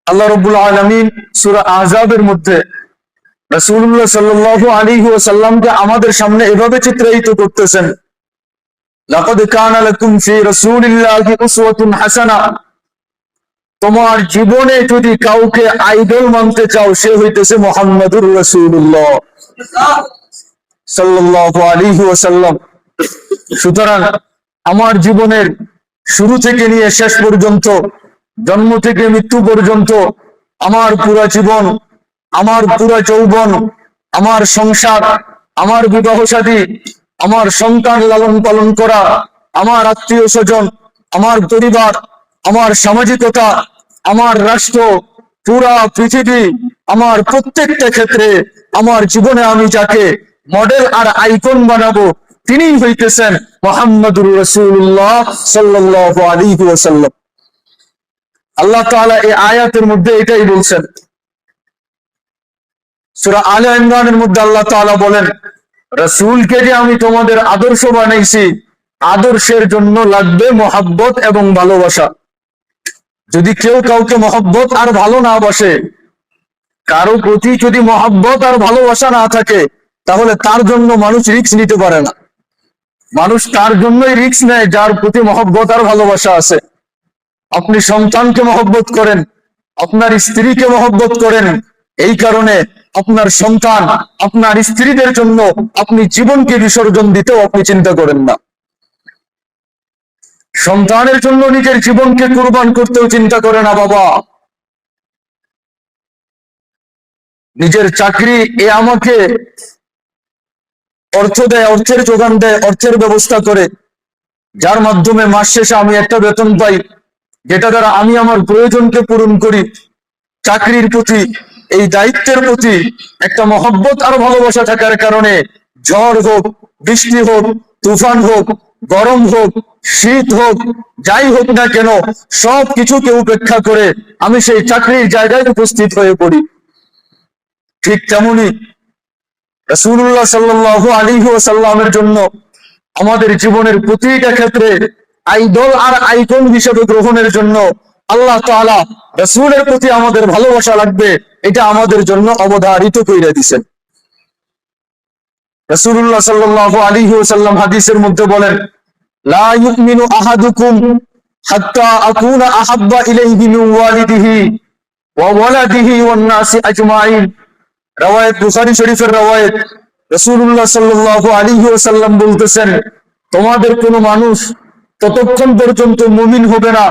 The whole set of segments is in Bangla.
আল্লাহ রাব্বুল আলামিন সূরা আহজাবের মধ্যে রাসূলুল্লাহ সাল্লাল্লাহু আলাইহি ওয়াসাল্লামকে আমাদের সামনে এভাবে চিত্রায়িত করতেছেন, লাকাদ কানা লাকুম ফি রাসূলিল্লাহি উসওয়াতুন হাসানাহ। তোমার জীবনে যদি কাউকে আইডল মানতে চাও, সে হইতেছে মুহাম্মাদুর রাসূলুল্লাহ সাল্লাল্লাহু আলাইহি ওয়াসাল্লাম। সুতরাং আমার জীবনের শুরু থেকে নিয়ে শেষ পর্যন্ত, জন্ম থেকে মৃত্যু পর্যন্ত, আমার পুরা জীবন, আমার পুরা যৌবন, আমার সংসার, আমার বিবাহ শাদী, আমার সন্তান লালন পালন করা, আমার আত্মীয় স্বজন, আমার পরিবার, আমার সামাজিকতা, আমার রাষ্ট্র, পুরা পৃথিবী, আমার প্রত্যেকটা ক্ষেত্রে আমার জীবনে আমি যাকে মডেল আর আইকন বানাবো, তিনিই হইতেছেন মুহাম্মাদুর রাসূলুল্লাহ সাল্লাল্লাহু আলাইহি ওয়াসাল্লাম। আল্লাহ তাআলা এই আয়াতের মধ্যে এটাই বলছেন। সূরা আলে ইমরানের মধ্যে আল্লাহ তাআলা বলেন, রাসূলকে যে আমি তোমাদের আদর্শ বানাইছি, আদর্শের জন্য লাগবে মহব্বত এবং ভালোবাসা। যদি কেউ কাউকে মহব্বত আর ভালো না বাসে, কারো প্রতি যদি মহব্বত আর ভালোবাসা না থাকে, তাহলে তার জন্য মানুষ রিস্ক নিতে পারে না। মানুষ তার জন্যই রিস্ক নেয় যার প্রতি মহব্বত আর ভালোবাসা আছে। আপনি সন্তানকে মহব্বত করেন, আপনার স্ত্রীকে মহব্বত করেন, এই কারণে আপনার সন্তান, আপনার স্ত্রীদের জন্য আপনি জীবনকে বিসর্জন দিতেও আপনি চিন্তা করেন না। সন্তানের জন্য নিজের জীবনকে কুরবান করতেও চিন্তা করে না বাবা। নিজের চাকরি এ আমাকে অর্থ দেয়, অর্থের যোগান দেয়, অর্থের ব্যবস্থা করে, যার মাধ্যমে মাস শেষে আমি একটা বেতন পাই, যেটা দ্বারা আমি আমার প্রয়োজনকে পূরণ করি। চাকরির প্রতি, এই দায়িত্বের প্রতি একটা মহব্বত আর ভালোবাসা থাকার কারণে ঝড় হোক, বৃষ্টি হোক, তুফান হোক, গরম হোক, শীত হোক, যাই হোক না কেন, সব কিছুকে উপেক্ষা করে আমি সেই চাকরির জায়গায় উপস্থিত হয়ে পড়ি। ঠিক তেমনি রাসূলুল্লাহ সাল্লাল্লাহু আলাইহি ওয়াসাল্লামের জন্য আমাদের জীবনের প্রতিটা ক্ষেত্রে আইডল আর আইকন হিসেবে গ্রহণের জন্য আল্লাহ তাআলা রাসূলের প্রতি আমাদের ভালোবাসা লাগবে, এটা আমাদের জন্য অবধারিত কইরা দিয়েছেন। রাসূলুল্লাহ সাল্লাল্লাহু আলাইহি ওয়াসাল্লাম হাদিসের মধ্যে বলেন, লা ইউমিনু আহাদুকুম হাত্তা আকুনা আহাব্বা ইলাইহি মিন ওয়ালিদিহি ওয়া ওয়ালাদিহি ওয়ান নাসি আজমাইন। রাওয়ায়াত বুখারী শরীফের রাওয়ায়াত। রাসূলুল্লাহ সাল্লাল্লাহু আলাইহি ওয়াসাল্লাম বলতেছেন, তোমাদের কোন মানুষ ততক্ষণ পর্যন্ত মুমিন হবে না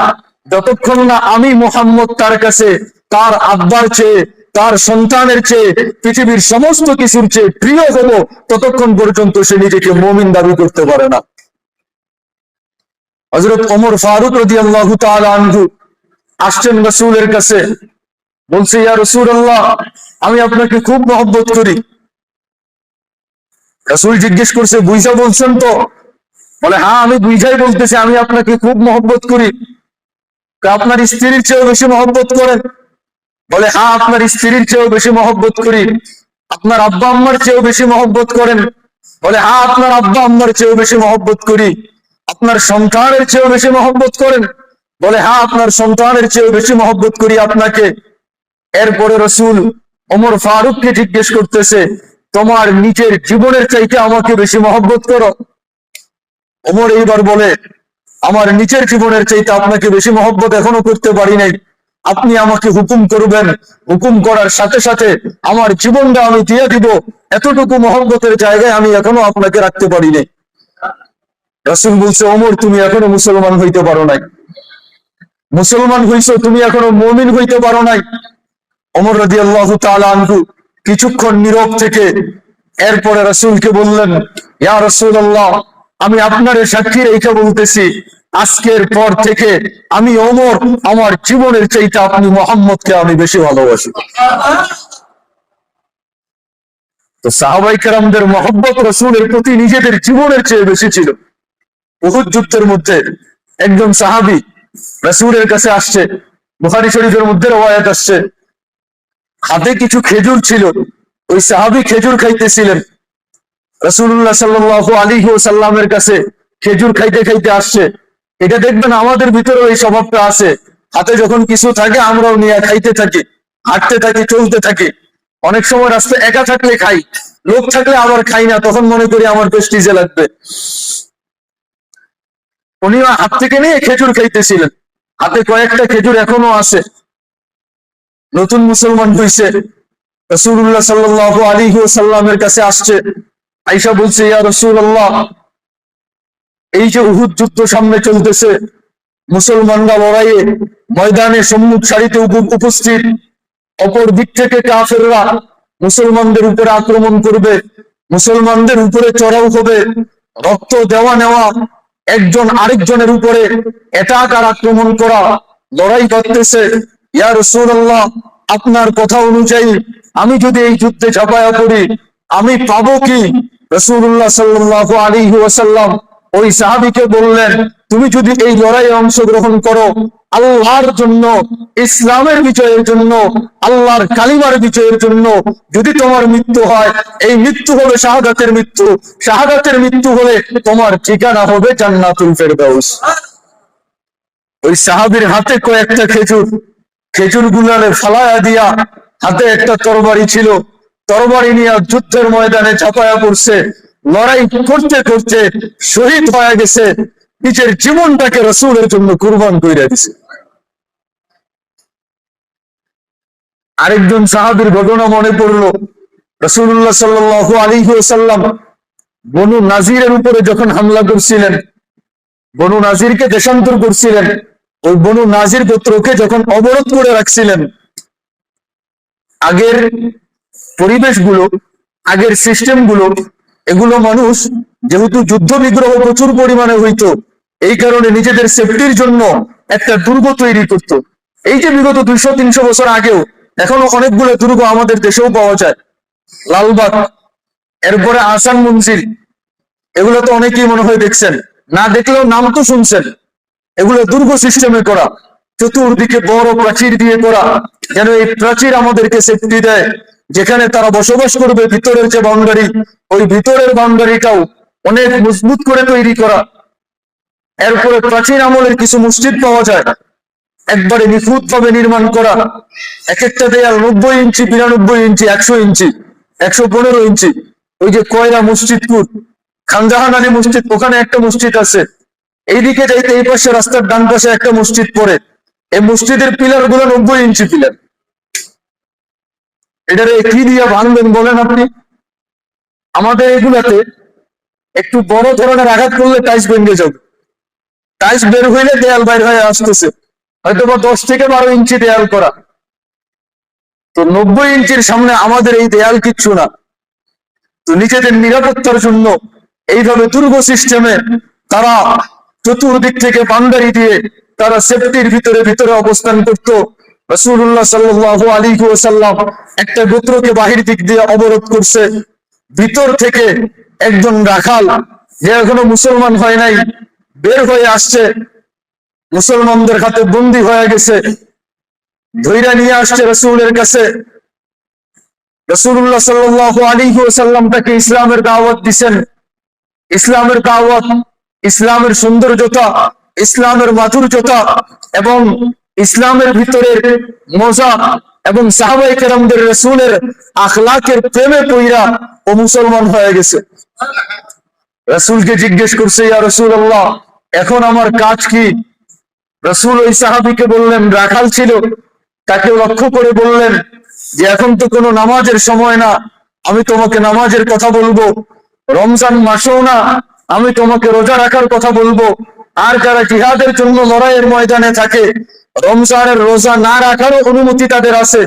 যতক্ষণ না আমি মুহাম্মদ তার কাছে তার আব্বার চেয়ে, তার সন্তানের চেয়ে, পৃথিবীর সমস্ত কিছুর চেয়ে প্রিয় হব, ততক্ষণ পর্যন্ত সে নিজেকে মুমিন দাবি করতে পারে না। হযরত ওমর ফারুক রাদিয়াল্লাহু তাআলা আনহু আসছেন রাসূলের কাছে, বলছে, ইয়া রাসূলুল্লাহ, আমি আপনাকে খুব মহব্বত করি। রাসূল জিজ্ঞেস করছে, বুঝা বলছেন তো? বলে, হ্যাঁ, আমি বুঝাই বলতেছি, আমি আপনাকে খুব মহব্বত করি। আপনার স্ত্রীর চেয়েও বেশি মহব্বত করেন? বলে, হ্যাঁ, আপনার স্ত্রীর চেয়েও বেশি মহব্বত করি। আপনার আব্বা আম্মার চেয়েও বেশি মহব্বত করেন? বলে, হ্যাঁ, আপনার আব্বা আম্মার চেয়েও বেশি মহব্বত করি। আপনার সন্তানের চেয়েও বেশি মহব্বত করেন? বলে, হ্যাঁ, আপনার সন্তানের চেয়েও বেশি মহব্বত করি আপনাকে। এরপরে রাসূল ওমর ফারুককে জিজ্ঞেস করতেছে, তোমার নিজের জীবনের চাইতে আমাকে বেশি মহব্বত করো? ওমর এইবার বলে, আমার নিজের জীবনের চাইতে আপনাকে বেশি মহব্বত এখনো করতে পারি নাই। আপনি আমাকে হুকুম করবেন, হুকুম করার সাথে সাথে আমার জীবনটা আমি দিয়ে দিব, এতটুকু মহব্বতের জায়গায় আমি এখনো আপনাকে রাখতে পারি নাই। রাসূল বলছে, ওমর, তুমি এখনো মুসলমান হইতে পারো নাই। মুসলমান হইছো, তুমি এখনো মুমিন হইতে পারো নাই। ওমর রাদিয়াল্লাহু তাআলা আনহু কিছুক্ষণ নীরব থেকে এরপরে রাসূলকে বললেন, ইয়া রাসূলুল্লাহ, আমি আপনার সাক্ষী রেখে বলতেছি, আজকের পর থেকে আমি ওমর আমার জীবনের চাইতে আপনি মুহাম্মদকে আমি বেশি ভালোবাসি। তো সাহাবায়ে কেরামদের মহব্বত রাসূলের প্রতি নিজেদের জীবনের চেয়ে বেশি ছিল। উহুদ যুদ্ধের মধ্যে একজন সাহাবী রাসূলের কাছে আসছে, বুখারী শরীফের মধ্যে রওয়ায়াত আসছে, হাতে কিছু খেজুর ছিল, ওই সাহাবী খেজুর খাইতেছিলেন। রাসূলুল্লাহ সাল্লাল্লাহু আলাইহি ওয়াসাল্লামের কাছে খেজুর খাইতে খাইতে আসছে। এটা দেখবেন আমাদের ভিতরে এই স্বভাবটা আছে, হাতে যখন কিছু থাকে আমরাও নিয়ে খাইতে থাকি, হাঁটতে থাকি, চলতে থাকি। অনেক সময় রাস্তায় একা থাকলে খাই, লোক থাকলে আবার খাই না, তখন মনে করি আমার প্রেস্টিজে লাগবে। উনিও হাত থেকে নিয়ে খেজুর খাইতেছিলেন, হাতে কয়েকটা খেজুর এখনো আছে। নতুন মুসলমান হইছে, রাসূলুল্লাহ সাল্লাল্লাহু আলাইহি ওয়াসাল্লামের কাছে আসছে। আয়েশা বলছে, ইয়া রাসূলুল্লাহ, এই যে উহুদ যুদ্ধ সামনে চলতেছে, মুসলমানরা লড়াইয়ে ময়দানে সম্মুখ সারিতে উপস্থিত, অপর দিক থেকে কাফেররা মুসলমানদের উপরে আক্রমণ করবে, মুসলমানদের উপরে চড়াও হবে, রক্ত দেওয়া নেওয়া, একজন আরেকজনের উপরে অ্যাটাক আর আক্রমণ করা, লড়াই করতেছে। ইয়া রাসূলুল্লাহ, আপনার কথা অনুযায়ী আমি যদি এই যুদ্ধে ঝাঁপায়া পড়ি আমি পাবো কি? রাসূলুল্লাহ সাল্লাল্লাহু আলাইহি ওয়াসাল্লাম ওই সাহাবীকে বললেন, তুমি যদি এই লড়াইয়ে অংশগ্রহণ করো আল্লাহর জন্য, ইসলামের বিজয়ের জন্য, আল্লাহর কালিমার বিজয়ের জন্য, যদি তোমার মৃত্যু হয় এই মৃত্যু হবে শাহাদাতের মৃত্যু, শাহাদাতের মৃত্যু হলে তোমার ঠিকানা হবে জান্নাতুল ফেরদাউস। ওই সাহাবীর হাতে কয়েকটা খেজুর, খেজুর গুলারে ফালায়া দিয়া, হাতে একটা তরবারি ছিল, তরবারি নিয়ে যুদ্ধের ময়দানে ঝাঁপায়া পড়ছে, লড়াই করতে করতে শহীদ হয়ে গেছে, নিজের জীবনটাকে রাসূলের জন্য কুরবান করে দিছে। আরেকজন সাহাবীর ঘটনা মনে পড়লো। রাসূলুল্লাহ সাল্লাল্লাহু আলাইহি ওয়াসাল্লাম বনু নাজিরের উপরে যখন হামলা করছিলেন, বনু নাজিরকে দেশান্তর করছিলেন, ওই বনু নাজির গোত্রকে যখন অবরোধ করে রাখছিলেন, আগের পরিবেশগুলো, আগের সিস্টেমগুলো, এগুলো মানুষ যেহেতু যুদ্ধ বিগ্রহ প্রচুর পরিমাণে হইতো, এই কারণে নিজেদের সেফটির জন্য একটা দুর্গ তৈরি করত। এই যে বিগত 200-300 বছর আগেও এখনো অনেকগুলো দুর্গ আমাদের দেশেও পাওয়া যায়, লালবাগ, এরপরে আহসান মঞ্জিল, এগুলো তো অনেকেই মনে হয় দেখছেন, না দেখলেও নাম তো শুনছেন। এগুলো দুর্গ সিস্টেমে করা, চতুর্দিকে বড় প্রাচীর দিয়ে করা, যেন এই প্রাচীর আমাদেরকে সেফটি দেয়। যেখানে তারা বসবাস করবে ভিতরের যে বাউন্ডারি, ওই ভিতরের বাউন্ডারিটাও অনেক মজবুত করে তৈরি করা। এরপরে প্রাচীন আমলের কিছু মসজিদ পাওয়া যায়, একবারে নিখুঁত ভাবে নির্মাণ করা, এক একটা দেয়াল 90 ইঞ্চি, 92 ইঞ্চি, 100 ইঞ্চি, 115 ইঞ্চি। ওই যে কয়রা মসজিদপুর, খানজাহান আলী মসজিদ, ওখানে একটা মসজিদ আছে। এইদিকে যাইতে এই পাশে রাস্তার ডান পাশে একটা মসজিদ পড়ে, এই মসজিদের পিলার গুলো 90 ইঞ্চি পিলার। এটারে কি দিয়া ভাঙবেন বলেন আপনি? আমাদের এগুলাতে একটু বড় ধরনের আঘাত করলে টাইলস ভেঙে যাবে, টাইলস বের হইলে দেয়াল বাইর হয়ে আসতেছে, হয়তো বা 10 থেকে 12 ইঞ্চি দেয়াল করা। তো 90 ইঞ্চির সামনে আমাদের এই দেয়াল কিচ্ছু না। তো নিজেদের নিরাপত্তার জন্য এইভাবে দুর্গ সিস্টেমে তারা চতুর্দিক থেকে বাউন্ডারি দিয়ে তারা সেফটির ভিতরে ভিতরে অবস্থান করত। রাসূলুল্লাহ সাল্লাল্লাহু আলাইহি ওয়াসাল্লাম একটা গোত্রকে বাহির দিক দিয়ে অবরোধ করছে, ভিতর থেকে একজন রাখাল, যে এখনো মুসলমান হয় নাই, বের হয়ে আসছে, মুসলমানদের হাতে বন্দী হয়ে গেছে, ধইরা নিয়ে আসছে রাসূলের কাছে। রাসূলুল্লাহ সাল্লাল্লাহু আলাইহি ওয়াসাল্লাম তাকে ইসলামের দাওয়াত দিবেন, ইসলামের দাওয়াত, ইসলামের সৌন্দর্যতা, ইসলামের মাধুর্যতা এবং ইসলামের ভিতরের মজা এবং সাহাবায়ে কেরামদের রাসূলের আখলাকের প্রেমে পইরা ও মুসলমান হয়ে গেছে। রাসূলকে জিজ্ঞেস করছে, ইয়া রাসূলুল্লাহ, এখন আমার কাজ কি? রাসূল ওই সাহাবীকে বললেন, রাখাল ছিল, তাকে লক্ষ্য করে বললেন যে এখন তো কোনো নামাজের সময় না, আমি তোমাকে নামাজের কথা বলবো, রমজান মাসেও না, আমি তোমাকে রোজা রাখার কথা বলবো। আর যারা জিহাদের জন্য লড়াইয়ের ময়দানে থাকে, রমজানের রোজা না রাখারও অনুমতি তাদের আছে,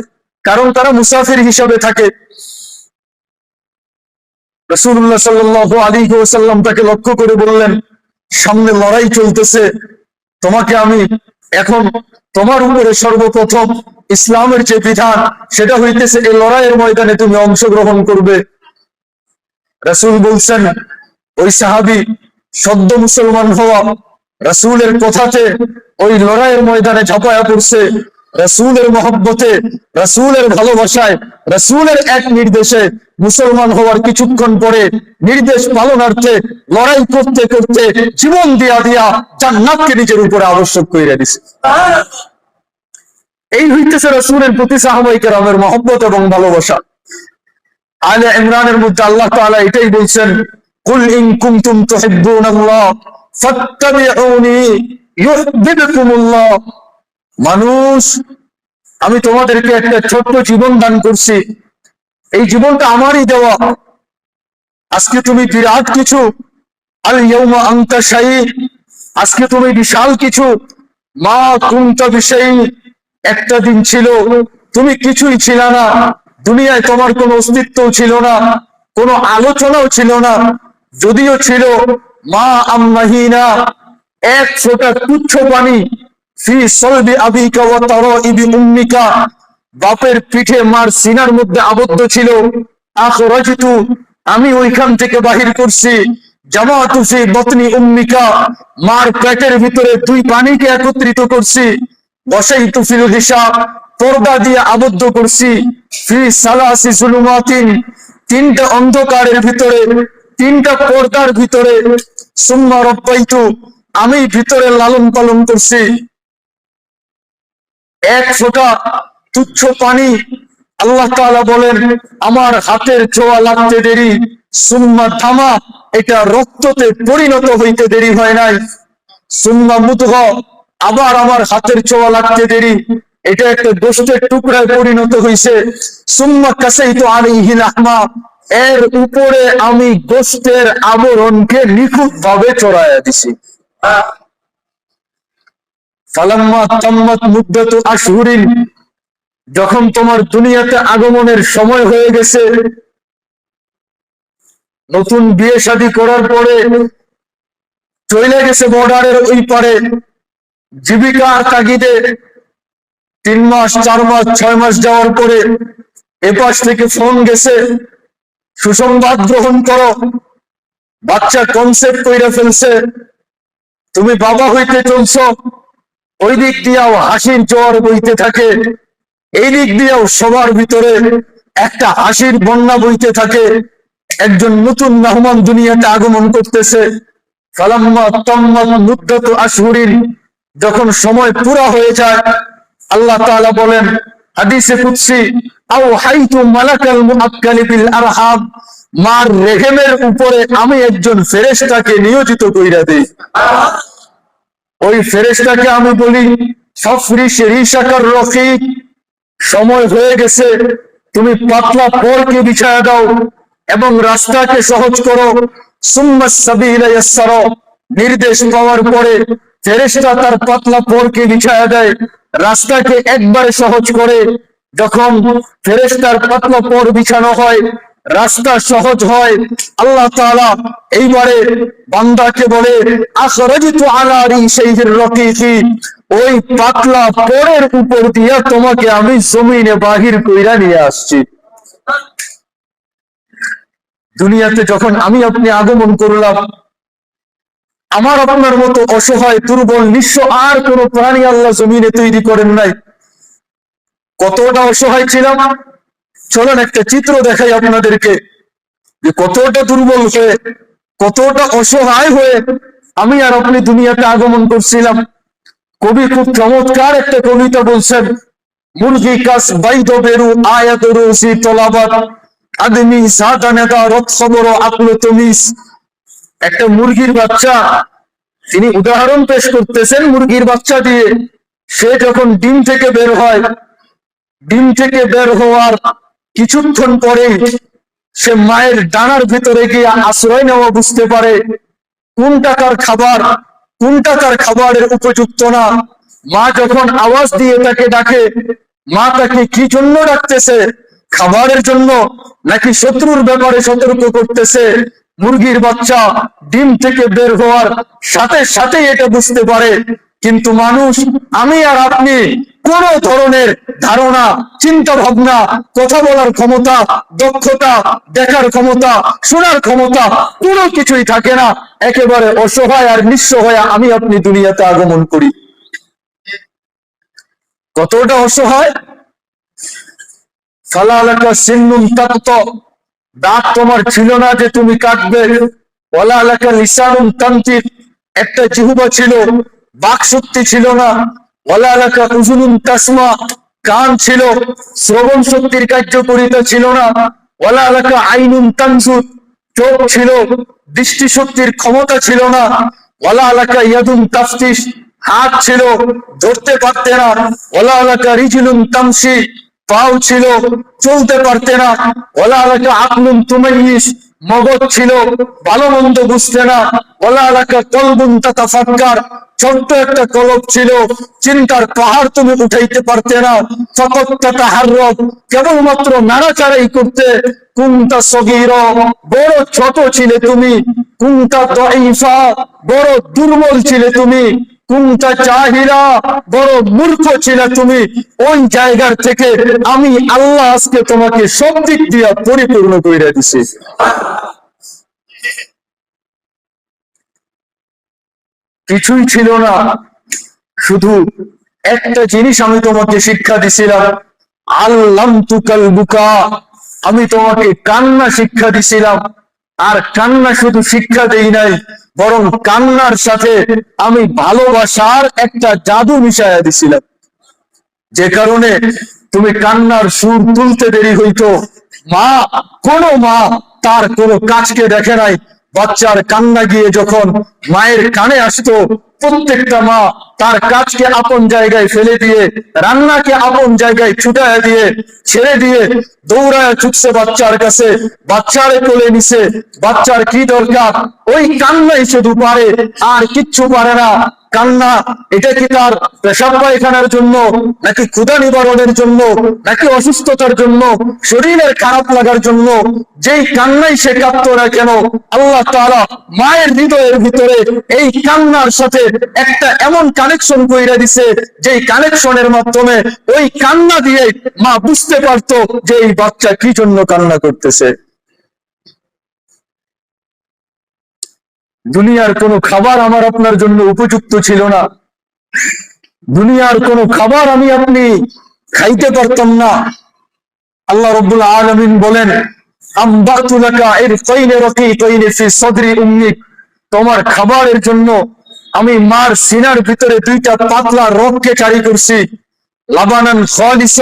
কারণ তারা মুসাফির হিসাবে থাকে। রাসূলুল্লাহ সাল্লাল্লাহু আলাইহি ওয়াসাল্লাম তাকে লক্ষ্য করে বললেন, সামনে লড়াই চলতেছে, তোমাকে আমি এখন তোমার উপরে সর্বপ্রথম ইসলামের যে বিধান সেটা হইতেছে এই লড়াইয়ের ময়দানে তুমি অংশগ্রহণ করবে। রাসূল বলছেন, ওই সাহাবী সদ্য মুসলমান হওয়া, রাসূলের কথাতে ওই লড়াইয়ের ময়দানে ঝাঁপায়া পড়ছে, রাসূলের মহব্বতে, রাসূলের ভালোবাসায়, রাসূলের এক নির্দেশে মুসলমান হওয়ার কিছুক্ষণ পরে নির্দেশ পালনার্থে লড়াই করতে করতে জীবন দিয়া দিয়া জান্নাতকে নিজের উপরে আবশ্যক কইরা দিছে। এই হইতেছে রাসূলের প্রতি সাহাবায়ে কেরামের মহব্বত এবং ভালোবাসা। আলে ইমরানের মধ্যে আল্লাহ তাআলা এটাই বলছেন, কুল ইন কুনতুম তুহিব্বুনাল্লাহ ফাত্তাবিউনি ইউহিব্বুকুমুল্লাহ। মানুষ, আমি তোমাদেরকে একটা ছোট্ট জীবন দান করছি, এই জীবনটা আমারই দেওয়া। আজকে তুমি বিরাট কিছু, আল ইয়াউমা আনতা শাইই, আজকে তুমি বিশাল কিছু, মা কুনতা বিশাইই, একটা দিন ছিল তুমি কিছুই ছিল না, দুনিয়ায় তোমার কোনো অস্তিত্ব ছিল না, কোনো আলোচনাও ছিল না, যদিও ছিল মা আমমাহিনা, এক ফোঁটা তুচ্ছ পানি, ফি সলবি আবিকা ওয়া তারাইবি উম্মিকা, বাপের পিঠে মার সিনার মধ্যে আবদ্ধ ছিল। আখরাজতু, আমি ওইখান থেকে বাহির করছি। জামাতু ফি বতনি উম্মিকা, মার পেটের ভিতরে দুই পানিকে একত্রিত করছি। বসাইতু ফিল হিসাব, পর্দা দিয়ে আবদ্ধ করছি। ফি সালাসি জুলুমাতিন, তিনটা অন্ধকারের ভিতরে, তিনটা পর্দার ভিতরে। সুম্মা রব্বাইতু, আমি ভিতরে লালন পালন করছি। এক ফোঁটা তুচ্ছ পানি, আল্লাহ তাআলা বলেন আমার হাতের ছোঁয়া লাগতে দেরি, সুম্মা থামা, এটা রক্ততে পরিণত হইতে দেরি হয় নাই। সুম্মা মুদগা, আবার আমার হাতের ছোঁয়া লাগতে দেরি, এটা একটা গোশতের টুকরায় পরিণত হইছে। সুম্মা কাসাইতু আলাইহি লাহমা, এর উপরে আমি গোশতের আবরণকে নিখুঁত ভাবে চড়াইয়া দিছি। ফালাম্মা তাম্মাত মুদ্দাতু আশহুরিন, যখন তোমার দুনিয়াতে আগমনের সময় হয়ে গেছে, নতুন বিয়ে শাদী করার পরে চলে গেছে বর্ডারের ওই পারে জীবিকার তাগিদে, 3 মাস 4 মাস 6 মাস যাওয়ার পরে এপাশ থেকে ফোন গেছে, সুসংবাদ গ্রহণ করো, বাচ্চা কনসেপ্ট কইরা ফেলছে, তুমি বাবা হইতে চলছ। ওই দিক দিয়েও হাসির জোয়ার বইতে থাকে, এই দিক দিয়েও সবার ভিতরে একটা হাসির বন্যা বইতে থাকে। একজন নতুন মেহমান দুনিয়াতে আগমন করতেছে। ফালাম্মা তাম্মাত মুদ্দাতু আশহুরিন, যখন সময় পুরা হয়ে যায়, আল্লাহ তাআলা বলেন হাদিসে কুদসি, আও হাইতু মালাকাল মুআক্কালি বিল আরহাম, মার রেহেমের উপরে আমি একজন ফেরেশতাকে নিয়োজিত কইরা দেই। ওই ফেরেশতাকে আমি বলি ফাফরিশ রিশাকার রফিক, সময় হয়ে গেছে, তুমি পাতলা পরকে বিছায়া দাও এবং রাস্তাকে সহজ করো। সুম্মা সাবিলা ইয়াসসারা, নির্দেশ পাওয়ার পরে ফেরেশতা তার পাতলা পরকে বিছায়া দেয়, রাস্তাকে একবারে সহজ করে। যখন ফেরেশতার পাতলা পর বিছানো হয়, রাস্তা সহজ হয়, আল্লাহ তাআলা এইবারে বান্দাকে বলে আখরাজতু আলা রিশাইহির রাকিকি, ওই পাতলা পরের উপর দিয়া তোমাকে আমি জমিনে বাহির কইরা নিয়ে আসছি। দুনিয়াতে যখন আমি আপনি আগমন করলাম, আমার আপনার মতো অসহায় দুর্বল নিঃস্ব আর কোন প্রাণী আল্লাহ জমিনে তৈরি করেন নাই। কতটা অসহায় ছিলাম, চলেন একটা চিত্র দেখাই আপনাদেরকে, যে কতটা দুর্বল হয়ে, কতটা অসহায় হয়ে আমি আর আপনি দুনিয়াতে আগমন করছিলাম। কবি খুব চমৎকার একটা কবিতা বলছেন, মুরগি কাস বাইদ বেরু আয়াত রুসি তলাবাত, আদমি সাদা নেদা রত খবর আকলো তমিস। একটা মুরগির বাচ্চা, তিনি উদাহরণ পেশ করতেছেন মুরগির বাচ্চা দিয়ে। সে যখন ডিম থেকে বের হয়, ডিম থেকে বের হওয়ার কিছুক্ষণ পরে সে মায়ের ডানার ভিতরে গিয়ে আশ্রয় নেওয়া বুঝতে পারে কোনটা তার খাবার, কোনটা তার খাবারের উপযুক্ত না। মা যখন আওয়াজ দিয়ে তাকে ডাকে, মা তাকে কি জন্য ডাকতেছে, খাবারের জন্য নাকি শত্রুর ব্যাপারে সতর্ক করতেছে? মুরগির বাচ্চা ডিম থেকে বের হওয়ার সাথে সাথে এটা বুঝতে পারে। কিন্তু মানুষ, আমি আর আপনি কোন ধরনের ধারণা, চিন্তা ভাবনা, কথা বলার ক্ষমতা, দক্ষতা, দেখার ক্ষমতা, শোনার ক্ষমতা কোনো কিছুই থাকে না। একেবারে অসহায় আর নিঃস্ব হয়ে আমি আপনি দুনিয়াতে আগমন করি। কতটা অসহায়! ফালালাকা সিন্নুন তাকত, দাঁত তোমার ছিল না যে তুমি কাটবে। ওয়ালালাকা লিসানুন তানতিক, একটা জিহ্বা ছিল, বাক শক্তি ছিল না। ওয়ালালাকা উযুনুন তাসমা, কান ছিল, শ্রবণ শক্তির কার্যকারিতা ছিল না। ওয়ালা আলাকা আইনুন তানজুর, চোখ ছিল, দৃষ্টি শক্তির ক্ষমতা ছিল না। ওয়ালা আলাকা ইয়াদুন তাফতিশ, হাত ছিল, ধরতে পারতে না। ওয়ালা আলাকা রিজলুন তামশি, পাও ছিল, চলতে পারতে না। ওয়ালা আলাকা আকলুন তুমাইয়িস, মগজ ছিল, ভালো মন্দ বুঝতে না। ওয়ালা আলাকা কলবুন তাতাফাক্কার, ছোট্ট একটা কলব ছিল, চিন্তার পাহাড় তুমি উঠাইতে পারতে না। ফাকাত তাতাহাররাক, কেবলমাত্র নাড়াচাড়াই করতে। কুনতা সগীরা, বড় ছোট ছিলে তুমি। কুনতা দাঈফা, বড় দুর্বল ছিলে তুমি। কুনতা জাহিলা, বড় মূর্খ ছিলে তুমি। ওই জায়গার থেকে আমি আল্লাহ আজকে তোমাকে সব দিক দিয়া পরিপূর্ণ কইরা দিছি। কিছুই ছিল না, শুধু একটা জিনিস আমি তোমাকে শিক্ষা দিছিলাম, আল্লামতুকাল বুকা, আমি তোমাকে কান্না শিক্ষা দিছিলাম। আর কান্না শুধু শিক্ষা দেই নাই, বরং কান্নার সাথে আমি ভালোবাসার একটা জাদু মিশাইয়া দিছিলাম, যে কারণে তুমি কান্নার সুর তুলতে দেরি হইতো। মা, কোন মা তার কোন কাজকে দেখে নাই, বাচ্চার কান্না গিয়ে যখন মায়ের কানে আসতো, প্রত্যেকটা মা তার কাজকে আপন জায়গায় ফেলে দিয়ে, রান্নাকে আপন জায়গায় ছুটায় দিয়ে, ছেড়ে দিয়ে দৌড়ায় ছুটছে বাচ্চার কাছে, বাচ্চারে কোলে নিছে। বাচ্চার কি দরকার? ওই কান্নাই শুধু পারে, আর কিচ্ছু পারে না। কান্না, এটা কি তার পেশাব পায়খানার জন্য, নাকি ক্ষুধা নিবারণের জন্য, নাকি অসুস্থতার জন্য, শরীরের খারাপ লাগার জন্য? যেই কান্নাই সে কাঁদতো না কেন, আল্লাহ তাআলা মায়ের হৃদয়ের ভিতরে এই কান্নার সাথে একটা এমন কানেকশন কইরা দিছে, যেই কানেকশনের মাধ্যমে ওই কান্না দিয়ে মা বুঝতে পারতো যে এই বাচ্চা কি জন্য কান্না করতেছে। দুনিয়ার কোনো খাবার আমার আপনার জন্য উপযুক্ত ছিল না, দুনিয়ার কোনো খাবার আমি আপনি খাইতে পারতাম না। আল্লাহ রাব্বুল আলামিন বলেন, আম্বাতু লাকা ইরতাইনি রাকিতাইনি ফি সাদরি উম্মিক, তোমার খাবারের জন্য আমি মার সিনার ভিতরে দুইটা পাতলা রগকে জারি করছি। লাবানান খালিস,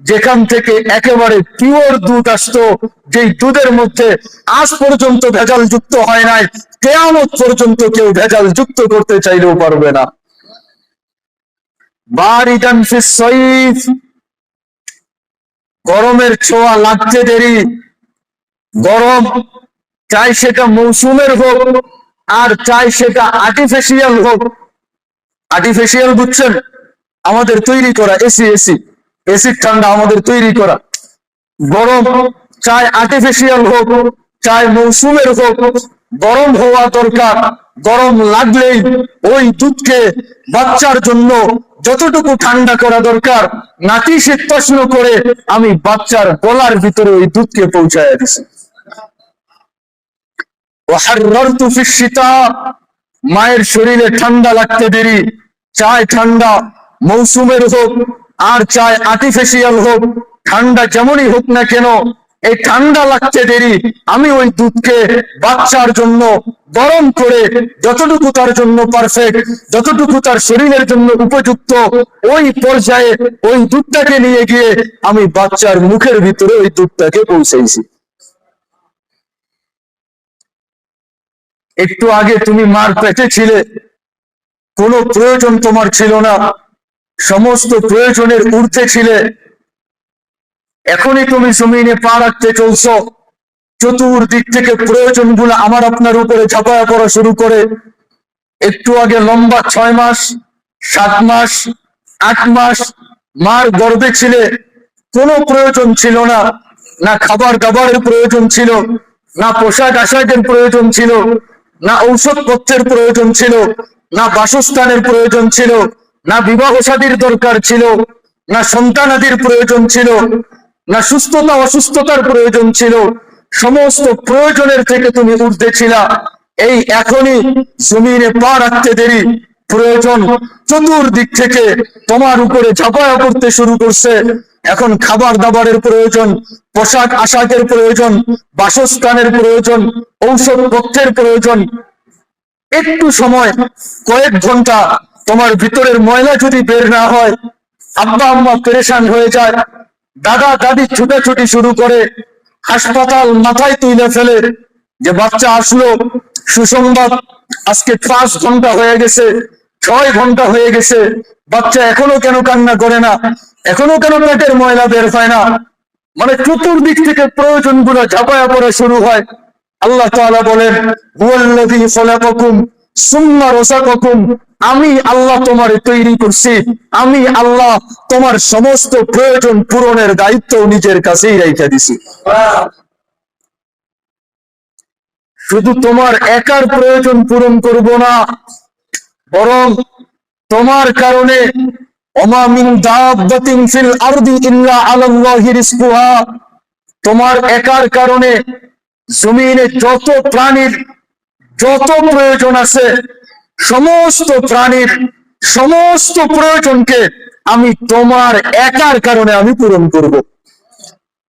যেখান থেকে একেবারে পিওর দুধ আসতো, যেই দুধের মধ্যে আজ পর্যন্ত ভেজাল যুক্ত হয় নাই, কিয়ামত পর্যন্ত কেউ ভেজাল যুক্ত করতে চাইলেও পারবে না। বারিদান ফিস সাইফ, গরমের ছোঁয়া লাগতে দেরি। গরম চাই সেটা মৌসুমের হোক, আর চাই সেটা আর্টিফিশিয়াল হোক। আর্টিফিশিয়াল বুঝছেন? আমাদের তৈরি করা এসি, এসির ঠান্ডা আমাদের তৈরি করা। গরম চাই আর্টিফিশিয়াল হোক, চাই মৌসুমের হোক, গরম হওয়া দরকার। গরম লাগলেই ওই দুধকে বাচ্চার জন্য যতটুকু ঠান্ডা করা দরকার, নাতিশীতোষ্ণ করে আমি বাচ্চার গলার ভিতরে ওই দুধকে পৌঁছায় দিছি। ওয়াহাররারতু ফিশ শিতা, মায়ের শরীরে ঠান্ডা লাগতে দেরি, চাই ঠান্ডা মৌসুমের হোক আর চাই আর্টিফিশিয়াল হোক, ঠান্ডা যেমনই হোক না কেন, এই ঠান্ডা লাগতে দেরি আমি ওই দুধকে বাচ্চার জন্য গরম করে যতটুকু তার জন্য পারফেক্ট, যতটুকু তার শরীরের জন্য উপযুক্ত, ওই পর্যায়ে ওই দুধটাকে নিয়ে গিয়ে আমি বাচ্চার মুখের ভিতরে ওই দুধটাকে পৌঁছেছি। একটু আগে তুমি মার পেটে ছিলে, কোনো প্রয়োজন তোমার ছিল না, সমস্ত প্রয়োজনের ঊর্ধ্বে ছিলে। এখনই তুমি জমিনে পা রাখতে চলছো, চতুর্দিক থেকে প্রয়োজনগুলো আমার আপনার উপরে ঝাঁপায়া পড়া শুরু করে। একটু আগে লম্বা 6 মাস, 7 মাস, 8 মাস মার গর্ভে ছিলে, কোনো প্রয়োজন ছিল না। না খাবার দাবারের প্রয়োজন ছিল, না পোশাক আশাকের প্রয়োজন ছিল, না ঔষধপত্রের প্রয়োজন ছিল, না বাসস্থানের প্রয়োজন ছিল, না বিবাহ শাদীর দরকার ছিল, না সন্তানাদির প্রয়োজন ছিল, না সুস্থতা অসুস্থতার প্রয়োজন ছিল। সমস্ত প্রয়োজনের থেকে তুমি ঊর্ধ্বে ছিলা। এই এখনই জমিনে পা রাখতে দেরি প্রয়োজন চতুর্দিক থেকে তোমার উপরে ঝাঁপায়া পড়তে শুরু করছে। এখন খাবার দাবারের প্রয়োজন, পোশাক আশাকের প্রয়োজন, বাসস্থানের প্রয়োজন, ঔষধপত্রের প্রয়োজন। একটু সময়, কয়েক ঘন্টা তোমার ভিতরের ময়লা যদি বের না হয়, আব্বা আম্মা পেরেশান হয়ে যায়, দাদা দাদি ছুটাছুটি শুরু করে, হাসপাতাল মাথায় তুলে ফেলে যে বাচ্চা আসলো, সুসংবাদ, আজকে 5 ঘন্টা হয়ে গেছে, 6 ঘন্টা হয়ে গেছে, বাচ্চা এখনো কেন কান্না করে না, এখনো কেন পেটের ময়লা বের হয় না। মানে চতুর্দিক থেকে প্রয়োজনগুলো ঝাঁপায়া পড়া শুরু হয়। আল্লাহ তাআলা বলেন, হুয়াল্লাযী খালাকাকুম সুম্মা রাযাকাকুম, আমি আল্লাহ তোমার তৈরি করছি, আমি আল্লাহ তোমার সমস্ত প্রয়োজন পূরণের দায়িত্ব নিজের কাছেই রেখে দিছি। শুধু তোমার একার প্রয়োজন পূরণ করব না, বরং তোমার কারণে ওমা মিন দাব্বাতিন ফিল আরদি ইল্লা আলাল্লাহি রিজকুহা, তোমার একার কারণে জমিনে যত প্রাণীর যত প্রয়োজন আছে, সমস্ত প্রাণীর সমস্ত প্রয়োজনকে আমি তোমার একার কারণে আমি পূরণ করব।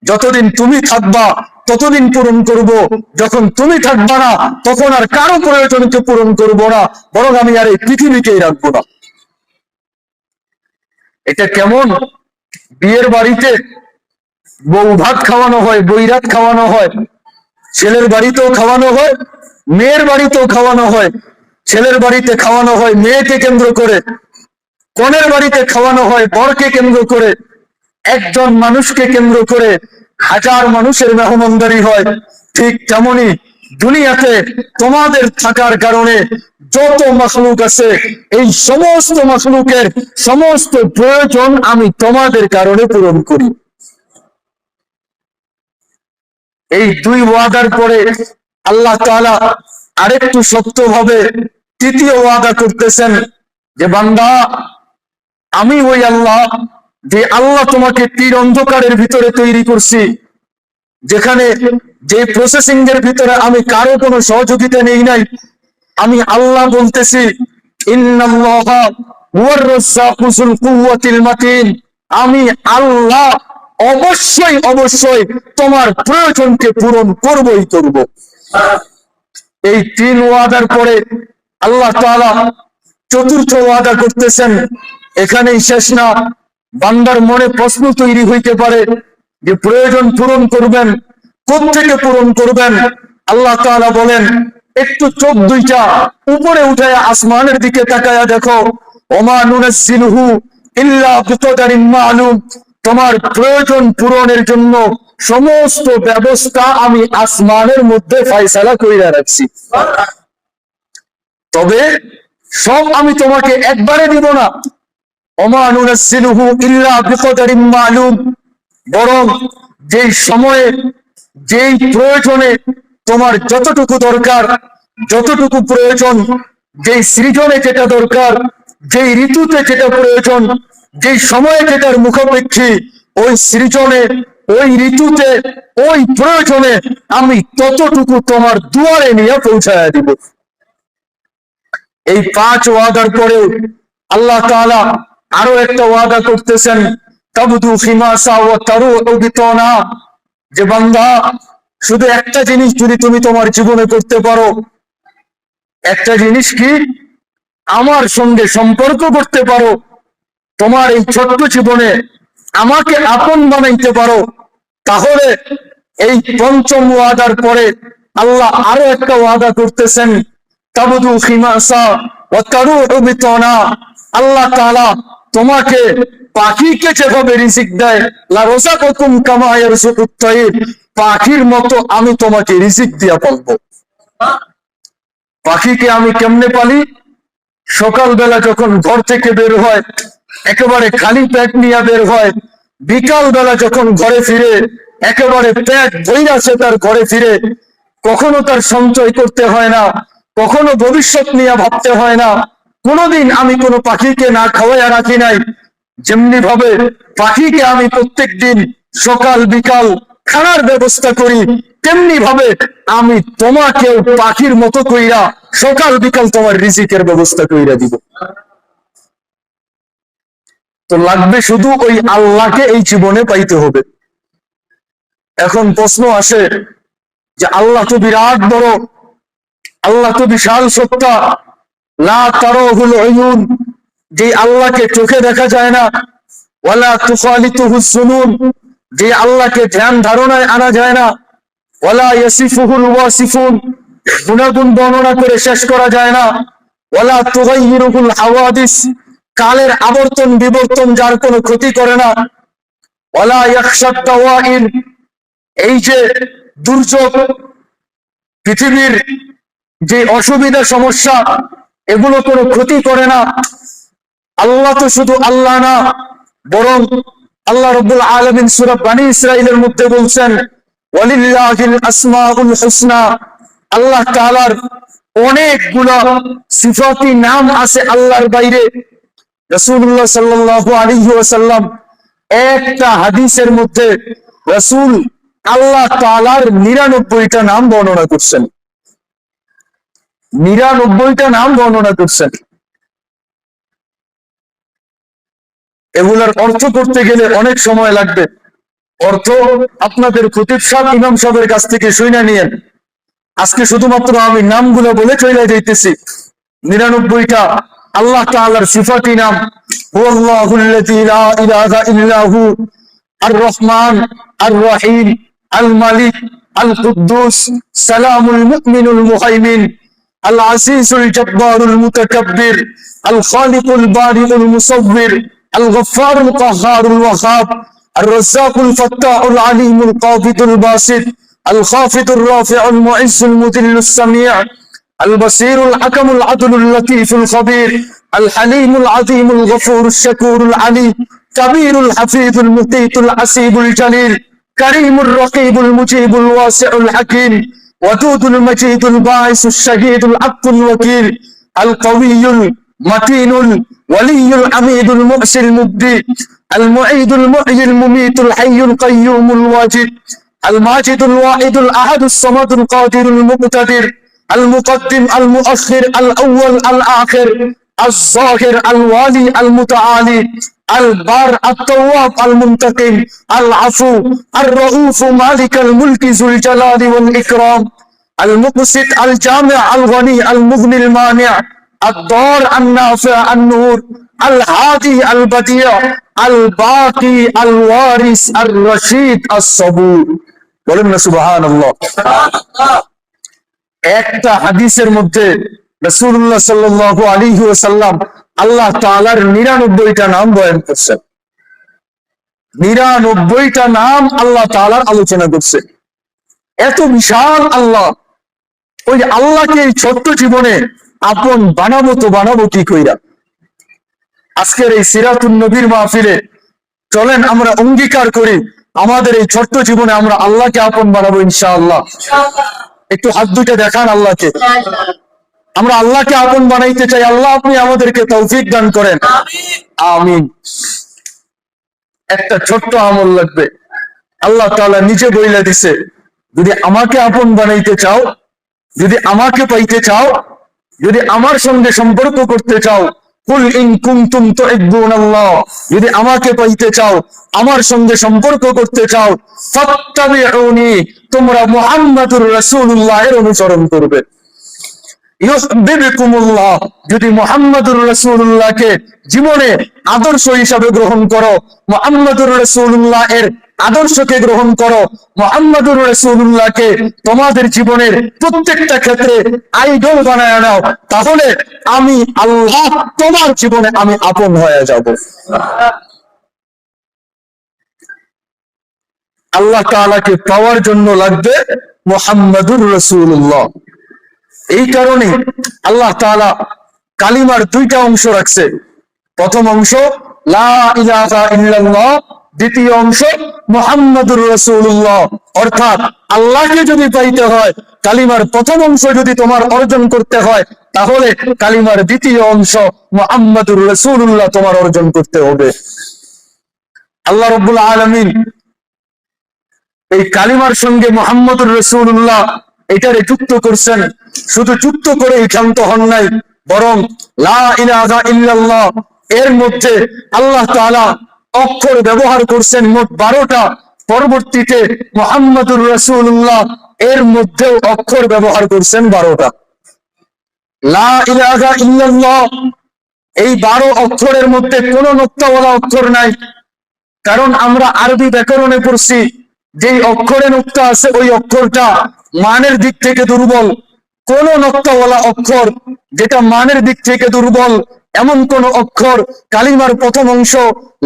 যতদিন তুমি থাকবা ততদিন পূরণ করব, যখন তুমি থাকবা না তখন আর কারো প্রয়োজনকে পূরণ করব না, বরং আমি আর এই পৃথিবীকেই রাখবো না। এটা কেমন? বিয়ের বাড়িতে বউ ভাত খাওয়ানো হয়, বৈরাত খাওয়ানো হয়, ছেলের বাড়িতেও খাওয়ানো হয়, মেয়ের বাড়িতেও খাওয়ানো হয়। ছেলের বাড়িতে খাওয়ানো হয় মেয়েকে কেন্দ্র করে, কনের বাড়িতে খাওয়ানো হয় বরকে কেন্দ্র করে, একজন মানুষকে কেন্দ্র করে হাজার মানুষের মেহমানদারি হয়। ঠিক তেমনি দুনিয়াতে তোমাদের থাকার কারণে যত মাখলুক আছে, এই সমস্ত মাখলুকের সমস্ত প্রয়োজন আমি তোমাদের কারণে পূরণ করি। এই দুই ওয়াদার পরে আল্লাহ তাআলা আরেকটু শক্তভাবে তৃতীয় ওয়াদা করতেছেন যে বান্দা, আমি ওই আল্লাহ যে আল্লাহ তোমাকে তীর অন্ধকারের ভিতরে তৈরি করছি, যেখানে যে প্রসেসিং এর ভিতরে আমি কারো কোনো সহযোগিতা নেই নাই। আমি আল্লাহ বলতেছি, ইন্নাল্লাহা হুয়ার রাজ্জাকু যুল কুওয়াতিল মাতিন, আমি আল্লাহ অবশ্যই অবশ্যই তোমার প্রয়োজনকে পূরণ করবই করব। এই 3 ওয়াদার পরে আল্লাহ তাআলা চতুর্থ ওয়াদা করতেছেন। এখানেই শেষ না, বান্দার মনে প্রশ্ন তৈরি হইতে পারে যে প্রয়োজন পূরণ করবেন, কোত্থেকে পূরণ করবেন? আল্লাহ তাআলা বলেন, একটু চোখ দুইটা উপরে উঠে আসমানের দিকে তাকায়া দেখো, ওমা নুনাজ্জিলুহু ইল্লা বিকদারিন মা'লুম, তোমার প্রয়োজন পূরণের জন্য সমস্ত ব্যবস্থা আমি আসমানের মধ্যে ফয়সালা কইরা রাখছি। তবে সব আমি তোমাকে একবারে দিব না, ওমা নুনাজ্জিলুহু ইল্লা বিকদারিন মা'লুম, বরং যেই সময়ে যেই প্রয়োজনে তোমার যতটুকু দরকার, যতটুকু প্রয়োজন, যেই সৃজনে যেটা দরকার, যেই ঋতুতে যেটা প্রয়োজন, যেই সময়ে যেটার মুখাপেক্ষী, ওই সৃজনে, ওই ঋতুতে, ওই প্রয়োজনে আমি ততটুকু তোমার দুয়ারে নিয়ে পৌঁছায় দিব। এই 5 ওয়াদার পরেও আল্লাহ তাআলা আরো একটা ওয়াদা করতেছেন, তাবদু খিমাসা ওয়া তারুউ বিতানা, যে বান্দা শুধু একটা জিনিস যদি তুমি তোমার জীবনে করতে পারো, একটা জিনিস কি, আমার সঙ্গে সম্পর্ক করতে পারো, তোমার এই ছোট্ট জীবনে আমাকে আপন বানাইতে পারো, তাহলে এই 5ম ওয়াদার পরে আল্লাহ আরো একটা ওয়াদা করতেছেন, তাবদু খিমাসা ওয়া তারুউ বিতানা, আল্লাহ তাআলা তোমাকে পাখিকে যেভাবে রিজিক দেয়, লা রাযাকাকুম কামা ইয়ারযুকুত তাইর, পাখির মতো আমি তোমাকে রিজিক দিয়া পালবো। পাখিকে আমি কেমনে পালি? সকালবেলা যখন ঘর থেকে বের হয় একেবারে খালি পেট নিয়ে বের হয়, বিকাল বেলা যখন ঘরে ফিরে একেবারে পেট ভইরা সে তার ঘরে ফিরে। কখনো তার সঞ্চয় করতে হয় না, কখনো ভবিষ্যৎ নিয়ে ভাবতে হয় না। কোনোদিন আমি কোনো পাখিকে না খাওয়াইয়া রাখি নাই। যেমনি ভাবে পাখিকে আমি প্রত্যেক দিন সকাল বিকাল খানার ব্যবস্থা করি, তেমনি ভাবে আমি তোমাকেও পাখির মতো কইরা সকাল বিকাল তোমার রিজিকের ব্যবস্থা কইরা দিব। তো লাগবে শুধু ওই আল্লাহকে এই জীবনে পাইতে হবে। এখন প্রশ্ন আসে যে আল্লাহ তো বিরাট বড়, আল্লাহ তো বিশাল সত্তা, লা তারাহুল উয়ুন, যে আল্লাহকে চোখে দেখা যায় না, ওয়ালা তুখালিতুহুজ জুনুন, যে আল্লাহকে ধ্যান ধারণায় আনা যায় না। ওয়ালা ইয়াসিফুহুল ওয়াসিফুন, গুণাগুণ বর্ণনা করে শেষ করা যায় না। ওয়ালা তুগাইয়িরুহুল হাওয়াদিস, কালের আবর্তন বিবর্তন যার কোনো ক্ষতি করে না। ওয়ালা ইয়াখশাদ দাওয়াইন, এই যে দুর্যোগ, পৃথিবীর যে অসুবিধা সমস্যা, এগুলো কোনো ক্ষতি করে না। আল্লাহ তো শুধু আল্লাহ না, বরং আল্লাহ রাব্বুল আলামিন সূরা বনী ইসরাঈলের মধ্যে বলছেন ওয়ালিল্লাহিল আসমাউল হুসনা, আল্লাহ তাআলার অনেকগুলো সিফাতি নাম আছে আল্লাহর বাইরে। রাসূলুল্লাহ সাল্লাল্লাহু আলাইহি ওয়াসাল্লাম একটা হাদিসের মধ্যে রাসূল আল্লাহ তাআলার 99টা নাম বর্ণনা করছেন। 99টা নাম বর্ণনা করছেন। এগুলার অর্থ করতে গেলে অনেক সময় লাগবে। অর্থ আপনাদের খতিব সাহেব, ইমাম সাহেবের কাছ থেকে শুনে নিয়েন। আজকে শুধুমাত্র আমি নামগুলো বলে চলে যাইতেছি। 99টা আল্লাহ তাআলার সিফাতি নাম। হুয়াল্লাহুল্লাযী লা ইলাহা ইল্লাহু আর রহমান আর রহিম আল মালিক আল কুদ্দুস সালামুল মুমিনুল মুহাইমিন আল আজিজুল জব্বারুল মুতাকাব্বির আল খালিকুল বারিউল মুসাব্বির আল গফফারুল কাহ্হারুল ওয়াহাব الرزاق الفتاح العليم القابض الباسط الخافض الرافع المعز المذل السميع البصير الحكم العدل اللطيف الخبير الحليم العظيم الغفور الشكور العلي كبير الحفيظ المقيت العسيب الجليل كريم الرقيب المجيب الواسع الحكيم ودود المجيد الباعث الشهيد العبد الوكيل القوي المتين الولي الحميد المؤسي المبدي المعيد المحيي المميت الحي القيوم الواجد الماجد الواحد الأحد الصمد القادر المقتدر المقدم المؤخر الأول الآخر الظاهر الوالي المتعالي البار التواب المنتقم العفو الرؤوف مالك الملك ذو الجلال والإكرام المقسط الجامع الغني المغني المانع الضار النافع النور الهادي البديع الباقي الوارث الرشيد الصبور। বলেন না সুবহানাল্লাহ। একটা হাদিসের মধ্যে রাসূলুল্লাহ সাল্লাল্লাহু আলাইহি ওয়াসাল্লাম আল্লাহ তাআলার 99টা নাম বয়ান করছেন। 99টা নাম আল্লাহ তাআলার আলোচনা করছে। এত বিশাল আল্লাহ, ওই যে আল্লাহকে এই ছোট্ট জীবনে আপন বানাবো তো বানাবো কি কইরা। আজকের এই সিরাতুন নবীর মাহফিলে চলেন আমরা অঙ্গীকার করি আমাদের এই ছোট্ট জীবনে আমরা আল্লাহকে আপন বানাবো ইনশাআল্লাহ। একটু হাত দুইটা দেখান আল্লাহকে। আমরা আল্লাহকে আপন বানাইতে চাই। আল্লাহ আপনি আমাদেরকে তৌফিক দান করেন, আমিন। একটা ছোট্ট আমল লাগবে। আল্লাহ তাআলা নিজে বইলা দিছে, যদি আমাকে আপন বানাইতে চাও, যদি আমাকে পাইতে চাও, যদি আমার সঙ্গে সম্পর্ক করতে চাও, কুল ইন কুনতুম তুহিব্বুনাল্লাহ, যদি আমাকে পাইতে চাও, আমার সঙ্গে সম্পর্ক করতে চাও, ফাত্তাবিউনি, তোমরা মুহাম্মাদুর রাসূলুল্লাহ এর অনুসরণ করবে। ইউহিব্বুকুমুল্লাহ, যদি মুহাম্মাদুর রাসূলুল্লাহকে জীবনে আদর্শ হিসাবে গ্রহণ করো, মুহাম্মাদুর রাসূলুল্লাহ এর আদর্শকে গ্রহণ করো, মুহাম্মাদুর রাসূলুল্লাহকে তোমাদের জীবনের প্রত্যেকটা ক্ষেত্রে আইডল বানায় নাও, তাহলে আমি আল্লাহ তোমার জীবনে আমি আপন হয়ে যাব। আল্লাহ তাআলাকে পাওয়ার জন্য লাগবে মুহাম্মাদুর রাসূলুল্লাহ। এই কারণে আল্লাহ তাআলা কালিমার 2টা অংশ রাখছে। প্রথম অংশ লা ইলাহা ইল্লাল্লাহ, দ্বিতীয় অংশ মুহাম্মাদুর রাসূলুল্লাহ। অর্থাৎ আল্লাহকে যদি পাইতে হয়, কালিমার প্রথম অংশ যদি তোমার অর্জন করতে হয়, তাহলে কালিমার দ্বিতীয় অংশ মুহাম্মাদুর রাসূলুল্লাহ তোমার অর্জন করতে হবে। আল্লাহ রাব্বুল আলামিন এই কালিমার সঙ্গে মুহাম্মাদুর রাসূলুল্লাহ এটারে যুক্ত করছেন। শুধু যুক্ত করে ক্ষান্ত হন নাই, বরং লা ইলাহা ইল্লাল্লাহ এর মধ্যে আল্লাহ তাআলা অক্ষর ব্যবহার করছেন মোট 12টা। পরবর্তীতে মুহাম্মাদুর রাসূলুল্লাহ এর মধ্যেও অক্ষর ব্যবহার করছেন 12টা। লা ইলাহা ইল্লাল্লাহ এই 12 অক্ষরের মধ্যে কোনো নোক্তাওয়ালা অক্ষর নাই। কারণ আমরা আরবি ব্যাকরণে পড়ছি, যেই অক্ষরে নোক্তা আছে ওই অক্ষরটা মানের দিক থেকে দুর্বল। কোন নোক্তাওয়ালা অক্ষর যেটা মানের দিক থেকে দুর্বল এমন কোন অক্ষর কালিমার প্রথম অংশ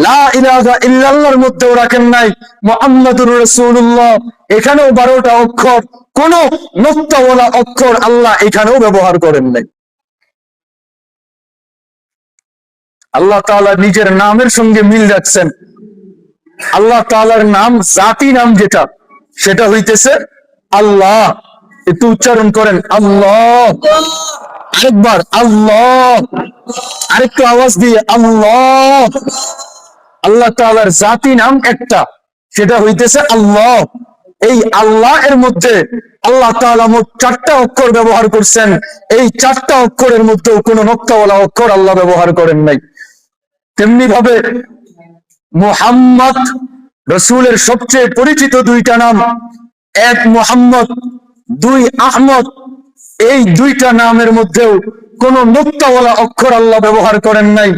লা ইলাহা ইল্লাল্লাহর মধ্যেও রাখেন নাই। মুহাম্মাদুর রাসূলুল্লাহ এখানেও 12টা অক্ষর, কোন নোক্তাওয়ালা অক্ষর আল্লাহ এখানেও ব্যবহার করেন নাই। আল্লাহ তাআলা নিজের নামের সঙ্গে মিল রাখছেন। আল্লাহ তাআলার নাম জাতি নাম যেটা, সেটা হইতেছে আল্লাহ। একটু উচ্চারণ করেন আল্লাহ, আরেকবার আল্লাহ, আরেকটু আওয়াজ দিয়ে আল্লাহ। আল্লাহ তাআলার জাতি নাম একটা, সেটা হইতেছে আল্লাহ। এই আল্লাহ এর মধ্যে আল্লাহ তাআলা মোট 4টা অক্ষর ব্যবহার করছেন। এই 4টা অক্ষরের মধ্যেও কোন নোক্তাওয়ালা অক্ষর আল্লাহ ব্যবহার করেন নাই। তেমনি ভাবে মুহাম্মদ রাসূলের সবচেয়ে পরিচিত 2টা নাম, এক মুহাম্মদ, 2 আহমদ। এই 2টা নামের মধ্যেও কোন নোক্তাওয়ালা অক্ষর আল্লাহ ব্যবহার করেন নাই।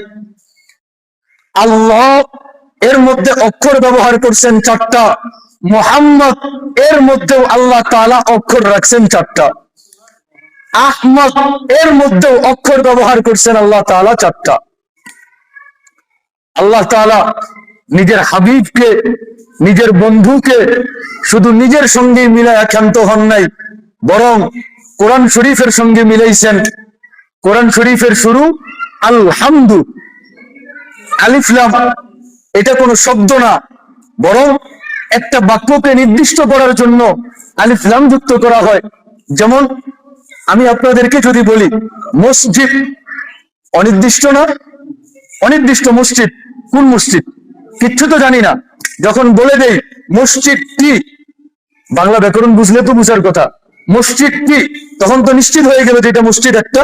আল্লাহ এর মধ্যে অক্ষর ব্যবহার করছেন 4টা, মুহাম্মদ এর মধ্যেও আল্লাহ তাআলা অক্ষর রাখছেন 4টা, আহমদ এর মধ্যেও অক্ষর ব্যবহার করছেন আল্লাহ তাআলা 4টা। আল্লাহ তাআলা নিজের হাবিবকে, নিজের বন্ধুকে শুধু নিজের সঙ্গে মিলায়া ক্ষান্ত হন নাই, বরং কোরআন শরীফের সঙ্গে মিলাইছেন। কোরআন শরীফের শুরু আলহামদু, আলিফ লাম, এটা কোনো শব্দ না, বরং একটা বাক্যকে নির্দিষ্ট করার জন্য আলিফ লাম যুক্ত করা হয়। যেমন আমি আপনাদেরকে যদি বলি মসজিদ, অনির্দিষ্ট না, অনির্দিষ্ট মসজিদ, কোন মসজিদ কিচ্ছু তো জানি না। যখন বলে দেই মসজিদ কি, বাংলা ব্যাকরণ বুঝলে তো বুঝার কথা, মসজিদ কি, তখন তো নিশ্চিত হয়ে গেল যে এটা মসজিদ একটা,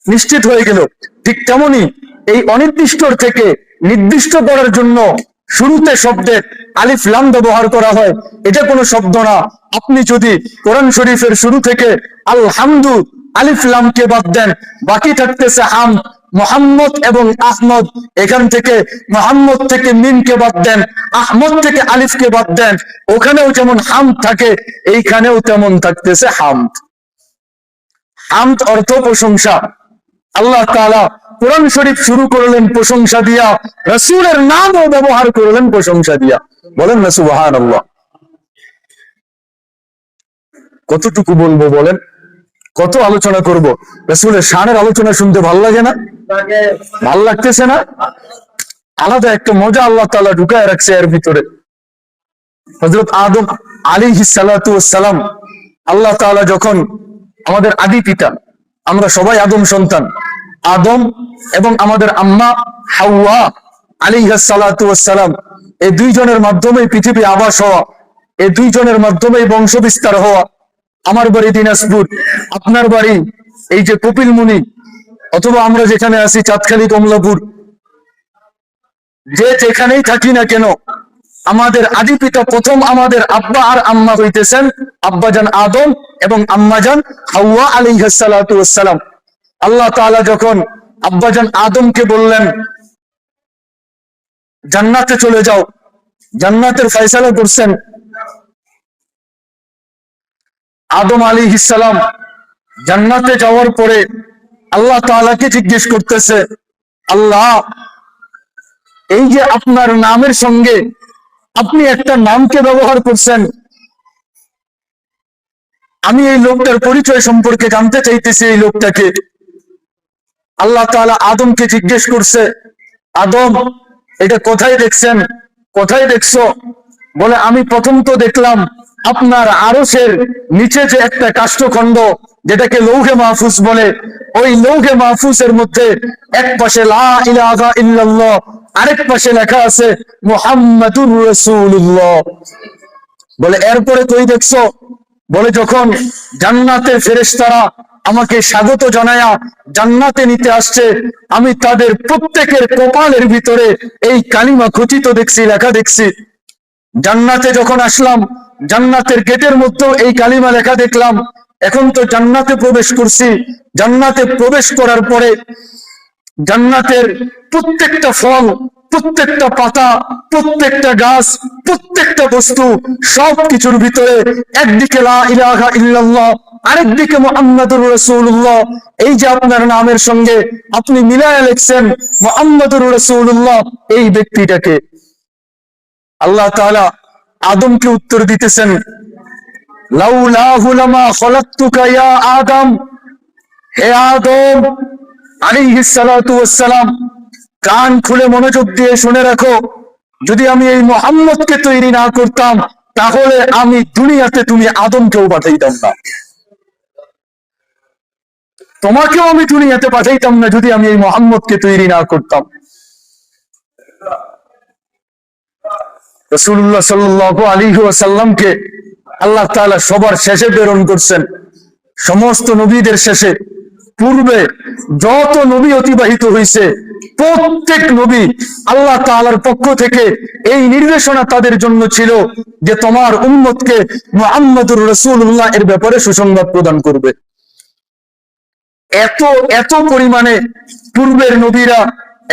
নিশ্চিত হয়ে গেল। ঠিক তেমনি এই অনির্দিষ্টর থেকে নির্দিষ্ট করার জন্য শুরুতে শব্দের আলিফ লাম ব্যবহার করা হয়, এটা কোনো শব্দ না। আপনি যদি কোরআন শরীফের শুরু থেকে আলহামদু আলিফ লামকে বাদ দেন, বাকি থাকতেছে হাম, মুহাম্মদ এবং আহমদ। এখান থেকে মুহাম্মদ থেকে মিমকে বাদ দেন, আহমদ থেকে আলিফকে বাদ দেন, ওখানেও যেমন হাম থাকে এইখানেও তেমন থাকতেছে হামদ। হামদ অর্থ প্রশংসা। আল্লাহ তাআলা কোরআন শরীফ শুরু করলেন প্রশংসা দিয়া, রাসূলের নামও ব্যবহার করলেন প্রশংসা দিয়া। বলেন না সুবহানাল্লাহ। কতটুকু বলবো বলেন, কত আলোচনা করব? রাসূলের শানের আলোচনা শুনতে ভাল লাগে না? ভাল লাগতেছে না? আলাদা একটা মজা আল্লাহ তাআলা ঢুকায় রাখছে এর ভিতরে। হযরত আদম আলাইহিস সালাতু ওয়াস সালাম, আল্লাহ তাআলা যখন, আমাদের আদি পিতা, আমরা সবাই আদম সন্তান, আদম এবং আমাদের আম্মা হাওয়া আলাইহিস সালাতু ওয়াস সালাম, এই 2 জনের মাধ্যমেই পৃথিবী আবাস হওয়া, এই 2 জনের মাধ্যমেই বংশ বিস্তার হওয়া। আমার বাড়ি দিনাজপুর, আপনার বাড়ি এই যে কপিলমুনি, অথবা আমরা যেখানে আছি চাঁদখালী, কমলাপুর, যে যেখানেই থাকি না কেন, আমাদের আদি পিতা প্রথম আমাদের আব্বা আর আম্মা হইতেছেন আব্বাজান আদম এবং আম্মাজান হাওয়া আলাইহিস সালাতু ওয়াস সালাম। আল্লাহ তাআলা যখন আব্বাজান আদমকে বললেন জান্নাতে চলে যাও, জান্নাতের ফয়সালা করছেন। আদম আলাইহিস সালাম জান্নাতে যাওয়ার পরে আল্লাহ তাআলাকে জিজ্ঞেস করতেছে, আল্লাহ, এই যে আপনার নামের সঙ্গে আপনি একটা নামকে ব্যবহার করছেন, আমি এই লোকটার পরিচয় সম্পর্কে জানতে চাইতেছি, এই লোকটাকে। আল্লাহ তাআলা আদমকে জিজ্ঞেস করছে, আদম, এটা কোথায় দেখছেন, কোথায় দেখছো? বলে, আমি প্রথম তো দেখলাম আপনার আরশের নিচে যে একটা কাষ্ঠখণ্ড, যেটাকে লৌহে মাহফুজ বলে, ওই লৌহে মাহফুজের মধ্যে এক পাশে লা ইলাহা ইল্লাল্লাহ, আরেক পাশে লেখা আছে মুহাম্মাদুর রাসূলুল্লাহ। বলে, এরপরে তুই দেখছো? বলে, যখন জান্নাতের ফেরেশতারা আমাকে স্বাগত জানায়া জান্নাতে নিতে আসছে, আমি তাদের প্রত্যেকের কপালের ভিতরে এই কালিমা খচিত দেখছি, লেখা দেখছি। জান্নাতে যখন আসলাম, জান্নাতের গেটের মধ্যেও এই কালিমা লেখা দেখলাম। এখন তো জান্নাতে প্রবেশ করছি, জান্নাতে প্রবেশ করার পরে জান্নাতের প্রত্যেকটা ফল, প্রত্যেকটা পাতা, প্রত্যেকটা গাছ, প্রত্যেকটা বস্তু, সবকিছুর ভিতরে একদিকে লা ইলাহা ইল্লাল্লাহ, আরেকদিকে মুহাম্মাদুর রাসূলুল্লাহ। এই যে আপনার নামের সঙ্গে আপনি মিলায়া লিখছেন মুহাম্মাদুর রাসূলুল্লাহ, এই ব্যক্তিটাকে আল্লাহ তাআলা আদমকে উত্তর দিতেছেন, লাউলাহু লামা খলাকতুকা ইয়া আদম, হে আদম আলাইহিস সালাতু ওয়াস সালাম, কান খুলে মনোযোগ দিয়ে শুনে রাখো, যদি আমি এই মুহাম্মদকে তৈরি না করতাম তাহলে আমি দুনিয়াতে তুমি আদমকেও পাঠাইতাম না, তোমাকেও আমি দুনিয়াতে পাঠাইতাম না যদি আমি এই মুহাম্মদকে তৈরি না করতাম। রাসূলুল্লাহ সাল্লাল্লাহু আলাইহি ওয়াসাল্লামকে আল্লাহ তাআলা সবার শেষে প্রেরণ করছেন, সমস্ত নবীদের শেষে। পূর্বে যত নবী অতিবাহিত হয়েছে প্রত্যেক নবী আল্লাহ তাআলার পক্ষ থেকে এই নির্দেশনা তাদের জন্য ছিল যে তোমার উম্মতকে মুহাম্মাদুর রাসূলুল্লাহ এর ব্যাপারে সুসংবাদ প্রদান করবে। এত এত পরিমাণে পূর্বের নবীরা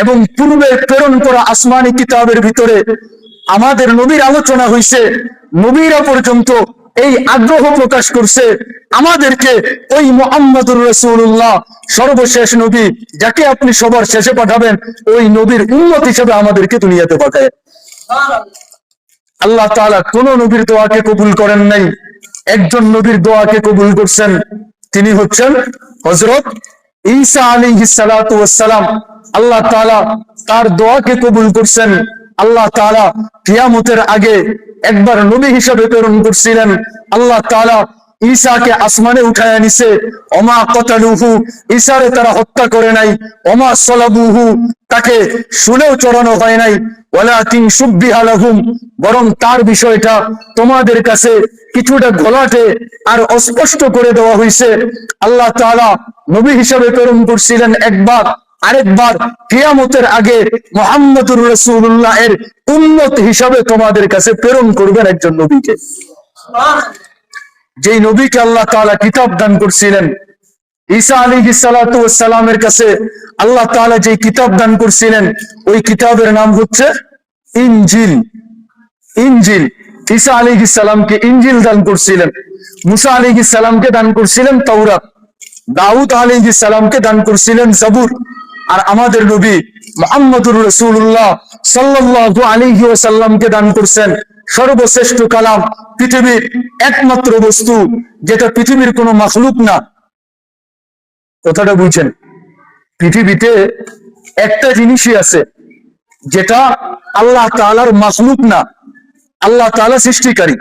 এবং পূর্বের প্রেরণ করা আসমানি কিতাবের ভিতরে আমাদের নবীর আলোচনা হয়েছে, নবীরা পর্যন্ত এই আগ্রহ প্রকাশ করছে আমাদেরকে ওই মুহাম্মাদুর রাসূলুল্লাহ সর্বশেষ নবী যাকে আপনি সবার শেষে পাঠাবেন ওই নবীর উম্মত হিসেবে আমাদেরকে দুনিয়াতে পাঠায়। আল্লাহ তাআলা কোন নবীর দোয়াকে কবুল করেন নাই, একজন নবীর দোয়াকে কবুল করছেন, তিনি হচ্ছেন হযরত ঈসা আলাইহিস সালাতু ওয়াস সালাম। আল্লাহ তাআলা তার দোয়াকে কবুল করছেন। আল্লাহ তাআলা কিয়ামতের আগে একবার নবী হিসেবে প্রেরণ করছিলেন। আল্লাহ তাআলা ঈসাকে আসমানে উঠায় নিছে, ওমা কতালুহু, ঈসারে তারা হত্যা করে নাই, ওমা সলাবুহু, তাকে শুলেও চড়ানো হয় নাই, ওয়ালাকিন শুববিহা লাহুম, বরং তার বিষয়টা তোমাদের কাছে কিছুটা ঘোলাটে আর অস্পষ্ট করে দেওয়া হয়েছে। আল্লাহ তাআলা নবী হিসেবে প্রেরণ করছিলেন একবার, আরেকবার কিয়ামতের আগে মুহাম্মাদুর রাসূলুল্লাহ এর উম্মত হিসাবে তোমাদের কাছে প্রেরণ করবেন একজন নবীকে। যেই নবীকে আল্লাহ তাআলা কিতাব দান করছিলেন, ঈসা আলাইহিস সালাতু ওয়াস সালামের কাছে আল্লাহ তাআলা যে কিতাব দান করছিলেন ওই কিতাবের নাম হচ্ছে ইনজিল। ইনজিল, ঈসা আলাইহিস সালামকে ইনজিল দান করছিলেন, মুসা আলাইহিস সালামকে দান করছিলেন তাওরাত, দাউদ আলাইহিস সালামকে দান করছিলেন জাবুর, আর আমাদের নবী মুহাম্মাদুর রাসূলুল্লাহ সাল্লাল্লাহু আলাইহি ওয়াসাল্লামকে দান করছেন সর্বশ্রেষ্ঠ কালাম, পৃথিবীর একমাত্র বস্তু যেটা পৃথিবীর কোনো মাখলুক না। কথাটা বুঝছেন? পৃথিবীতে একটা জিনিসই আছে যেটা আল্লাহ তাআলার মাখলুক না, আল্লাহ তাআলা সৃষ্টিকারী,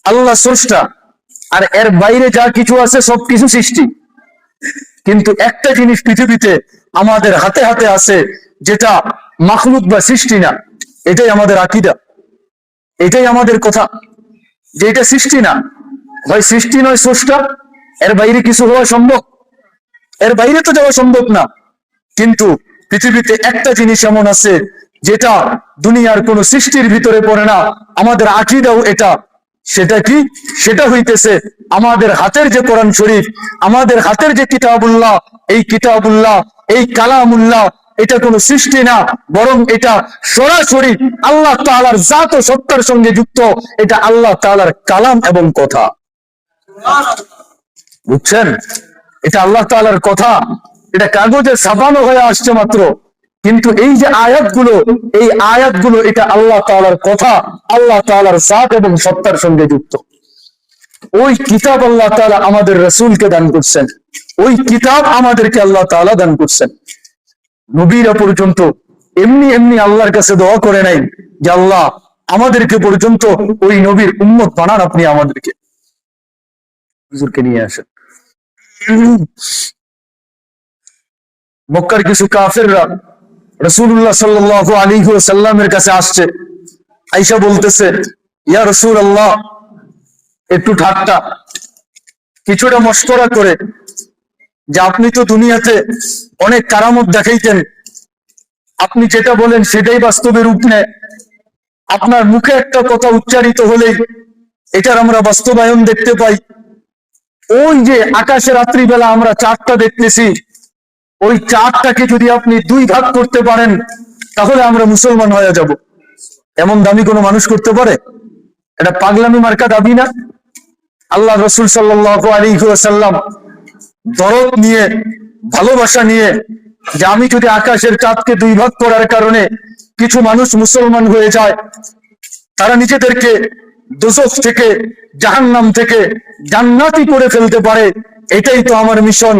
আল্লাহ স্রষ্টা, আর এর বাইরে যা কিছু আছে সবকিছু সৃষ্টি। কিন্তু একটা জিনিস পৃথিবীতে আমাদের হাতে হাতে আছে যেটা মাখলুক বা সৃষ্টি না, এটাই আমাদের আকীদা, এটাই আমাদের কথা, যে এটা সৃষ্টি না, হয় সৃষ্টি নয় স্রষ্টা, এর বাইরে কিছু হওয়া সম্ভব? এর বাইরে তো যাওয়া সম্ভব না। কিন্তু পৃথিবীতে একটা জিনিস এমন আছে যেটা দুনিয়ার কোন সৃষ্টির ভিতরে পড়ে না, আমাদের আকীদাও এটা। সেটা কি? সেটা হইতেছে আমাদের হাতের যে কোরআন শরীফ, আমাদের হাতের যে কিতাবুল্লাহ, এই কিতাবুল্লাহ, এই কালামুল্লাহ, এটা কোনো সৃষ্টি না, বরং এটা সরাসরি আল্লাহ তাআলার জাত ও সত্তার সঙ্গে যুক্ত। এটা আল্লাহ তাআলার কালাম এবং কথা। বুঝছেন? এটা আল্লাহ তাআলার কথা, এটা কাগজে ছাপানো হয়ে আসছে মাত্র, কিন্তু এই যে আয়াতগুলো, এই আয়াতগুলো এটা আল্লাহ তাআলার কথা, আল্লাহ তাআলার জাত এবং সত্তার সঙ্গে যুক্ত। ওই কিতাব আল্লাহ তাআলা আমাদের রাসূলকে দান করছেন, ওই কিতাব আমাদেরকে আল্লাহ তাআলা দান করছেন। নবীরা পর্যন্ত এমনি এমনি আল্লাহর কাছে দোয়া করে নাই যে আল্লাহ আমাদেরকে পর্যন্ত ওই নবীর উম্মত বানান, আপনি আমাদেরকে। হুজুরকে নিয়ে আসেন। মক্কার কিছু কাফেররা রাসূলুল্লাহ সাল্লাল্লাহু আলাইহি ওয়াসাল্লামের কাছে আসছে, আয়েশা বলতেছে, ইয়া রাসূলুল্লাহ, একটু ঠাট্টা কিছুটা মশকরা করে যে আপনি তো দুনিয়াতে অনেক কারামত দেখাইতেন, আপনি যেটা বলেন সেটাই বাস্তবে রূপ নেয়, আপনার মুখে একটা কথা উচ্চারিত হলেই এটার আমরা বাস্তবায়ন দেখতে পাই। ওই যে আকাশে রাত্রিবেলা আমরা চাঁদটা দেখতেছি, ওই চাঁদটাকে যদি আপনি দুই ভাগ করতে পারেন তাহলে আমরা মুসলমান হয়ে যাব। এমন দাবি কোনো মানুষ করতে পারে? এটা পাগলামি মার্কা দাবি না? আল্লাহ রসুল সাল্লাল্লাহু আলাইহি ওয়াসাল্লাম দরদ নিয়ে, ভালোবাসা নিয়ে, যে আমি যদি আকাশের চাঁদকে দুই ভাগ করার কারণে কিছু মানুষ মুসলমান হয়ে যায়, তারা নিজেদেরকে দোজখ থেকে, জাহান্নাম থেকে জান্নাতি করে ফেলতে পারে, এটাই তো আমার মিশন,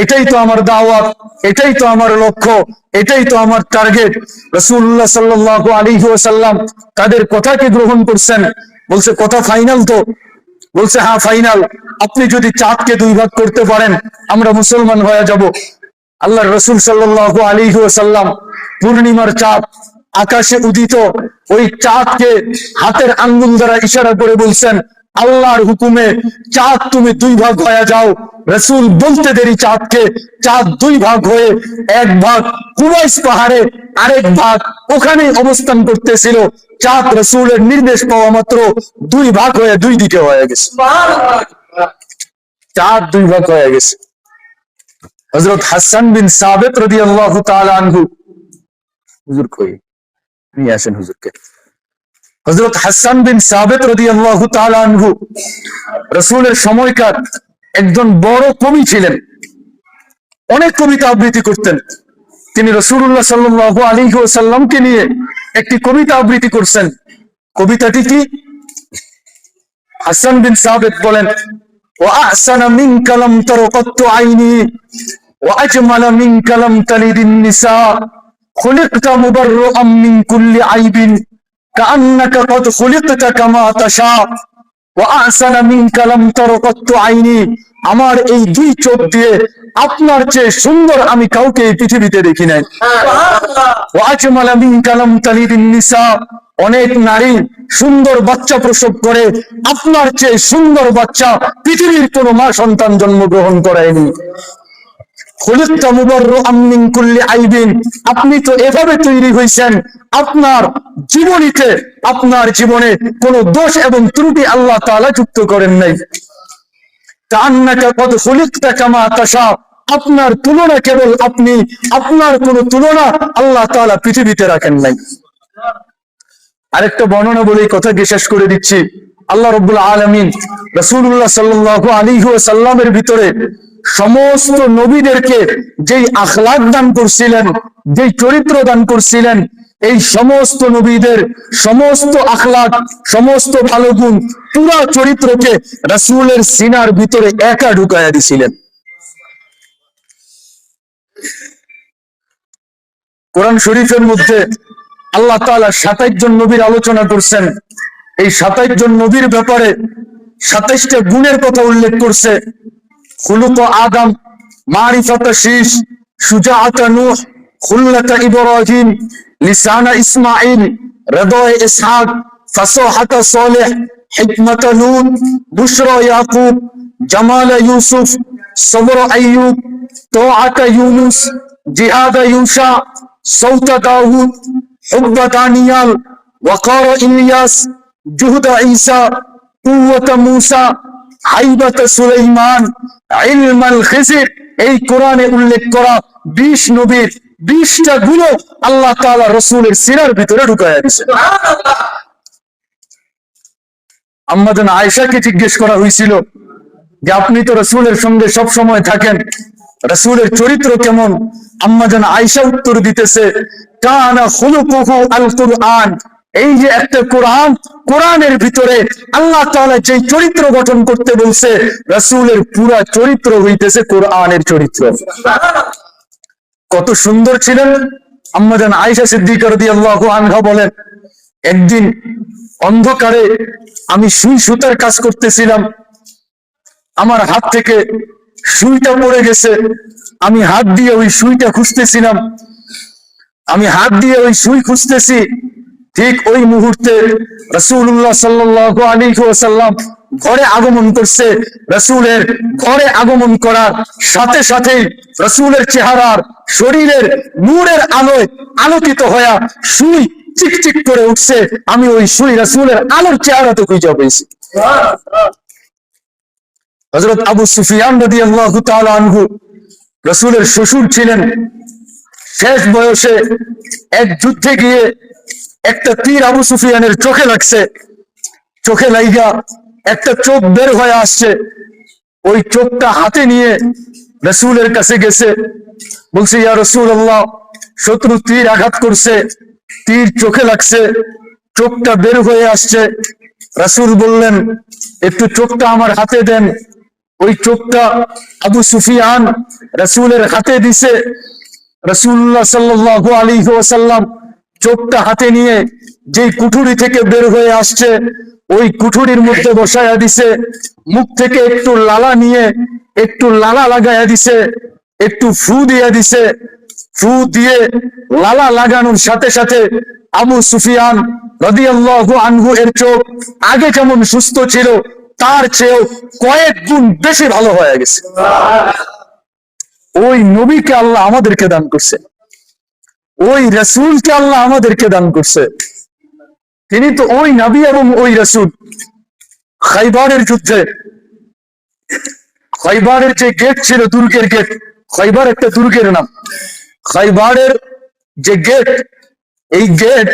এটাই তো আমার দাওয়াত, এটাই তো আমার লক্ষ্য, এটাই তো আমার টার্গেট। রাসূলুল্লাহ সাল্লাল্লাহু আলাইহি ওয়াসাল্লাম তাদের কথাকে গ্রহণ করছেন। বলছে কথা ফাইনাল তো? বলছে হ্যাঁ ফাইনাল, আপনি যদি চাঁদকে দুই ভাগ করতে পারেন আমরা মুসলমান হয়ে যাব। আল্লাহ রসুল সাল্লাল্লাহু আলাইহি ওয়াসাল্লাম পূর্ণিমার চাঁদ আকাশে উদিত ওই চাঁদকে হাতের আঙ্গুল দ্বারা ইশারা করে বলছেন, আল্লাহর হুকুমে চাঁদ তুমি দুই ভাগ হয়ে যাও। রসুল বলতে দেরি চাঁদকে, চাঁদ দুই ভাগ হয়ে এক ভাগ কুবাইস পাহাড়ে, আরেক ভাগ ওখানে অবস্থান করতেছিল। চাঁদ রসুলের নির্দেশ পাওয়া মাত্র দুই ভাগ হয়ে দুই দিকে হয়ে গেছে। চাঁদ দুই ভাগ হয়ে গেছে। হযরত হাসান বিন সাবিত রাদিয়াল্লাহু তাআলা আনহু, হুজুর কই নিয়ে আসেন হুজুরকে। হযরত হাসান বিন সাবিত রাদিয়াল্লাহু তাআলা আনহু রাসূলের সময়কার একজন বড় কবি ছিলেন, অনেক কবিতা আবৃত্তি করতেন। তিনি রাসূলুল্লাহ সাল্লাল্লাহু আলাইহি ওয়াসাল্লামকে নিয়ে একটি কবিতা আবৃত্তি করছেন। কবিতাটি কি? হাসান বিন সাবিত বলেন, ওয়া আহসানা মিনকা লাম তারা কাত্তু আইনি ওয়া আজমালা মিনকা লাম তালিদিন নিসা খুলিকতা মুবাররাআম মিন কুল্লি আইবিন কাআন্নাকা কদ খুলিকতা কামা তাশা ওয়া আহসানা মিনকা লাম তারা কাত্তু আইনি। আমার এই দুই চোখ দিয়ে আপনার চেয়ে সুন্দর আমি কাউকে এই পৃথিবীতে দেখি নাই। ওয়া আজমালা মিনকা লাম তালিদিন নিসা, অনেক নারী সুন্দর বাচ্চা প্রসব করে, আপনার চেয়ে সুন্দর বাচ্চা পৃথিবীর কোন মা সন্তান জন্মগ্রহণ করায়নি। খুলিকতা মুবাররাআম মিন কুল্লি আইবিন, আপনি তো এভাবে তৈরি হয়েছেন, আপনার জীবনীতে, আপনার জীবনে কোনো দোষ এবং ত্রুটি আল্লাহ তাআলা যুক্ত করেন নাই। কাআন্নাকা কদ খুলিকতা কামা তাশা, আপনার তুলনা কেবল আপনি, আপনার কোনো তুলনা আল্লাহ তাআলা পৃথিবীতে রাখেন নাই। আরেকটা বর্ণনা বলে কথাকে শেষ করে দিচ্ছি। আল্লাহ রাব্বুল আলামিন রাসূলুল্লাহ সাল্লাল্লাহু আলাইহি ওয়াসাল্লামের ভিতরে সমস্ত নবীদেরকে যেই আখলাক দান করছিলেন, যেই চরিত্র দান করছিলেন, এই সমস্ত নবীদের সমস্ত আখলাক, সমস্ত ভালো গুণ, পুরা চরিত্রকে রাসূলের সিনার ভিতরে একা ঢুকায়া দিছিলেন। কোরআন শরীফের মধ্যে আল্লাহ তাআলা 27 জন নবীর আলোচনা করছেন। এই 27 জন নবীর ব্যাপারে 27টা গুণের কথা উল্লেখ করছে। খুলুক আদম, মারিফাত শীশ, শুজাআত নূহ, খুল্লাত ইব্রাহিম, লিসান ইসমাঈল, হৃদয় ইসহাক, ফাসাহাত সালেহ, হিকমত লূত, বুশরা ইয়াকুব, জামাল ইউসুফ, সবর আইয়ুব, তাআত ইউনুস, জিহাদ ইউশা, সৌত দাউদ, হুব্ব দানিয়াল, ওয়াকার ইলিয়াস, জুহদ ঈসা, কুওয়াত মূসা, হাইবাত সুলাইমান, ইলমাল খিজির। এই কোরআনে উল্লেখ করা 20 নবীর 20টা গুণ আল্লাহ তাআলা রাসূলের সিনার ভিতরে ঢুকায়া দিয়েছে। আম্মা জান আয়েশাকে জিজ্ঞেস করা হয়েছিল যে আপনি তো রাসূলের সঙ্গে সব সময় থাকেন, রাসূলের চরিত্র কেমন? আম্মা জান আয়েশা উত্তর দিতেছে, কানা খুলুকুহু আল কুরআন। এই যে একটা কোরআন, কোরআনের ভিতরে আল্লাহ তাআলা যে চরিত্র গঠন করতে বলছে, রাসূলের পুরা চরিত্র হইতেছে কোরআনের চরিত্র। কত সুন্দর ছিলেন আম্মা জান আয়েশা সিদ্দিকা রাদিয়াল্লাহু আনহা বলেন, একদিন অন্ধকারে আমি সুই সুতার কাজ করতেছিলাম, আমার হাত থেকে সুইটা পড়ে গেছে, আমি হাত দিয়ে ওই সুইটা খুঁজতেছিলাম, আমি হাত দিয়ে ওই সুই খুঁজতেছি, ঠিক ওই মুহূর্তে রাসূলুল্লাহ সাল্লাল্লাহু আলাইহি ওয়াসাল্লাম ঘরে আগমন করছে। রাসূলের ঘরে আগমন করার সাথে সাথেই রাসূলের চেহারার, শরীরের নূরের আলোয় আলোকিত হয়ে সুই চিকচিক করে উঠছে। আমি ওই সুই রাসূলের আলোর চেহারাতে খুঁজে পেয়েছি। হযরত আবু সুফিয়ান রাদিয়াল্লাহু তাআলা আনহু রাসূলের শ্বশুর ছিলেন। শেষ বয়সে এক যুদ্ধে গিয়ে একটা তীর আবু সুফিয়ানের চোখে লাগছে, চোখে লাইগা একটা চোখ বের হয়ে আসছে। ওই চোখটা হাতে নিয়ে রাসূলের কাছে গেছে, বলছে ইয়া রাসূলুল্লাহ, শত্রু তীর আঘাত করছে, তীর চোখে লাগছে, চোখটা বের হয়ে আসছে। রাসূল বললেন একটু চোখটা আমার হাতে দেন। ওই চোখটা আবু সুফিয়ান রাসূলের হাতে দিছে। রাসূলুল্লাহ সাল্লাল্লাহু আলাইহি ওয়াসাল্লাম চোখটা হাতে নিয়ে যে কুঠুরি থেকে বের হয়ে আসছে ওই কুঠুরির মধ্যে বসায়া দিছে, মুখ থেকে একটু লালা নিয়ে একটু লালা লাগাইয়া দিছে, একটু ফু দিয়ে দিছে। ফু দিয়ে লালা লাগানোর সাথে সাথে আবু সুফিয়ান রাদিয়াল্লাহু আনহু এর চোখ আগে যেমন সুস্থ ছিল তার চেয়েও কয়েক গুণ বেশি ভালো হয়ে গেছে। ওই নবীকে আল্লাহ আমাদেরকে দান করছে, ওই রাসূলকে আল্লাহ আমাদেরকে দান করছে। তিনি তো ওই নবী এবং ওই রাসূল। খাইবারের যুদ্ধে, খাইবারের যে গেট ছিল, দুর্গের গেট, খাইবার একটা দুর্গের নাম। খাইবারের যে গেট, এই গেট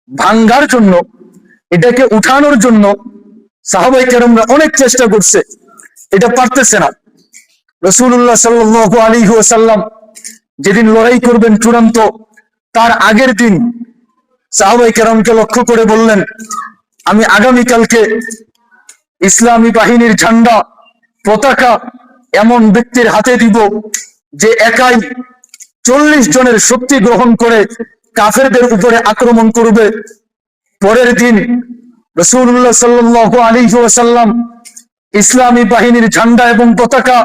ভাঙ্গার জন্য, এটাকে উঠানোর জন্য সাহাবায়ে কেরামরা অনেক চেষ্টা করছে, এটা পারতেছে না। রাসূলুল্লাহ সাল্লাল্লাহু আলাইহি ওয়াসাল্লাম যেদিন লড়াই করবেন চূড়ান্ত, তার আগের দিন সাহাবায়ে কেরামকে লক্ষ্য করে বললেন, আমি আগামীকালকে ইসলামী বাহিনীর ঝান্ডা পতাকা এমন ব্যক্তির হাতে দিব যে একাই 40 জনের শক্তি গ্রহণ করে কাফেরদের উপরে আক্রমণ করবে। পরের দিন রাসূলুল্লাহ সাল্লাল্লাহু আলাইহি ওয়াসাল্লাম ইসলামী বাহিনীর ঝান্ডা এবং পতাকা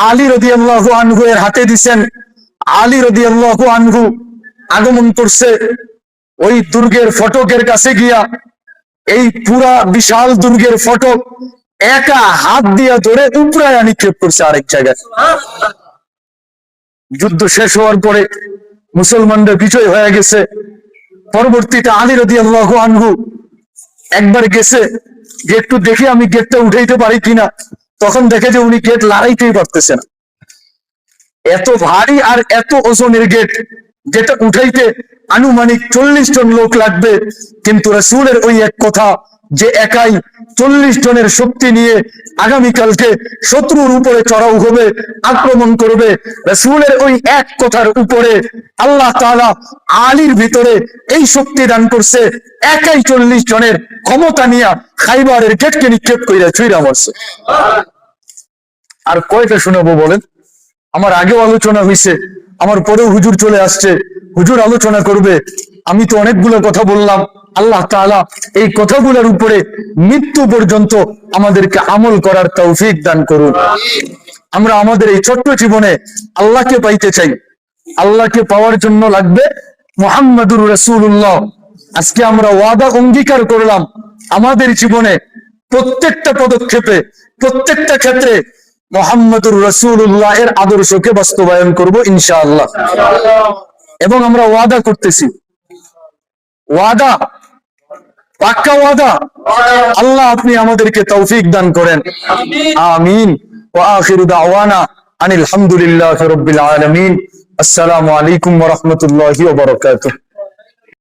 আলী রাদিয়াল্লাহু আনহু এর হাতে দিবেন। আলী রাদিয়াল্লাহু আনহু আগমন করছে। ওই দুর্গের ফটকের কাছে গিয়া এই পুরা বিশাল দুর্গের ফটক একা হাত দিয়া ধরে উপরায়া নিক্ষেপ করছে আরেক জায়গায়। যুদ্ধ শেষ হওয়ার পরে মুসলমানরা বিজয় হয়ে গেছে। পরবর্তীতে আলী রাদিয়াল্লাহু আনহু একবার গেছে যে একটু দেখে আমি গেটটা উঠাইতে পারি কিনা, তখন দেখে যে উনি গেট লড়াইতেই পারতেছে না। এত ভারী আর এত ওজনের গেট, যেটা উঠাইতে আনুমানিক 40 জন লোক লাগবে। কিন্তু রাসূলের ওই এক কথা যে একাই 40 জনের শক্তি নিয়ে আগামীকালকে শত্রুর উপরে চড়াও হবে, আক্রমণ করবে, রাসূলের ওই এক কথার উপরে আল্লাহ তাআলা আলীর ভিতরে এই শক্তি দান করছে। একাই 40 জনের ক্ষমতা নিয়ে খাইবারের গেটকে নিক্ষেপ কইরা ছুঁড়া মারছে। আর কয়টা শোনাবো বলেন? আমার আগেও আলোচনা হয়েছে, আমার পরেও হুজুর চলে আসছে, হুজুর আলোচনা করবে। আমি তো অনেকগুলো কথা বললাম। আল্লাহ তাআলা এই কথাগুলোর উপরে মৃত্যু পর্যন্ত আমাদেরকে আমল করার তৌফিক দান করুন। আমরা আমাদের এই ছোট্ট জীবনে আল্লাহকে পাইতে চাই। আল্লাহকে পাওয়ার জন্য লাগবে মুহাম্মাদুর রাসূলুল্লাহ। আজকে আমরা ওয়াদা অঙ্গীকার করলাম আমাদের জীবনে প্রত্যেকটা পদক্ষেপে, প্রত্যেকটা ক্ষেত্রে মুহাম্মাদুর রাসূলুল্লাহ এর আদর্শকে বাস্তবায়ন করব ইনশাআল্লাহ। এবং আমরা ওয়াদা করতেছি, ওয়াদা, পাক্কা ওয়াদা। আল্লাহ আপনি আমাদেরকে তৌফিক দান করেন, আমিন। ওয়া আখিরু দাওয়ানা আনিল হামদুলিল্লাহি রাব্বিল আলামিন। আসসালামু আলাইকুম ওয়া রাহমাতুল্লাহি ওয়া বারাকাতুহু।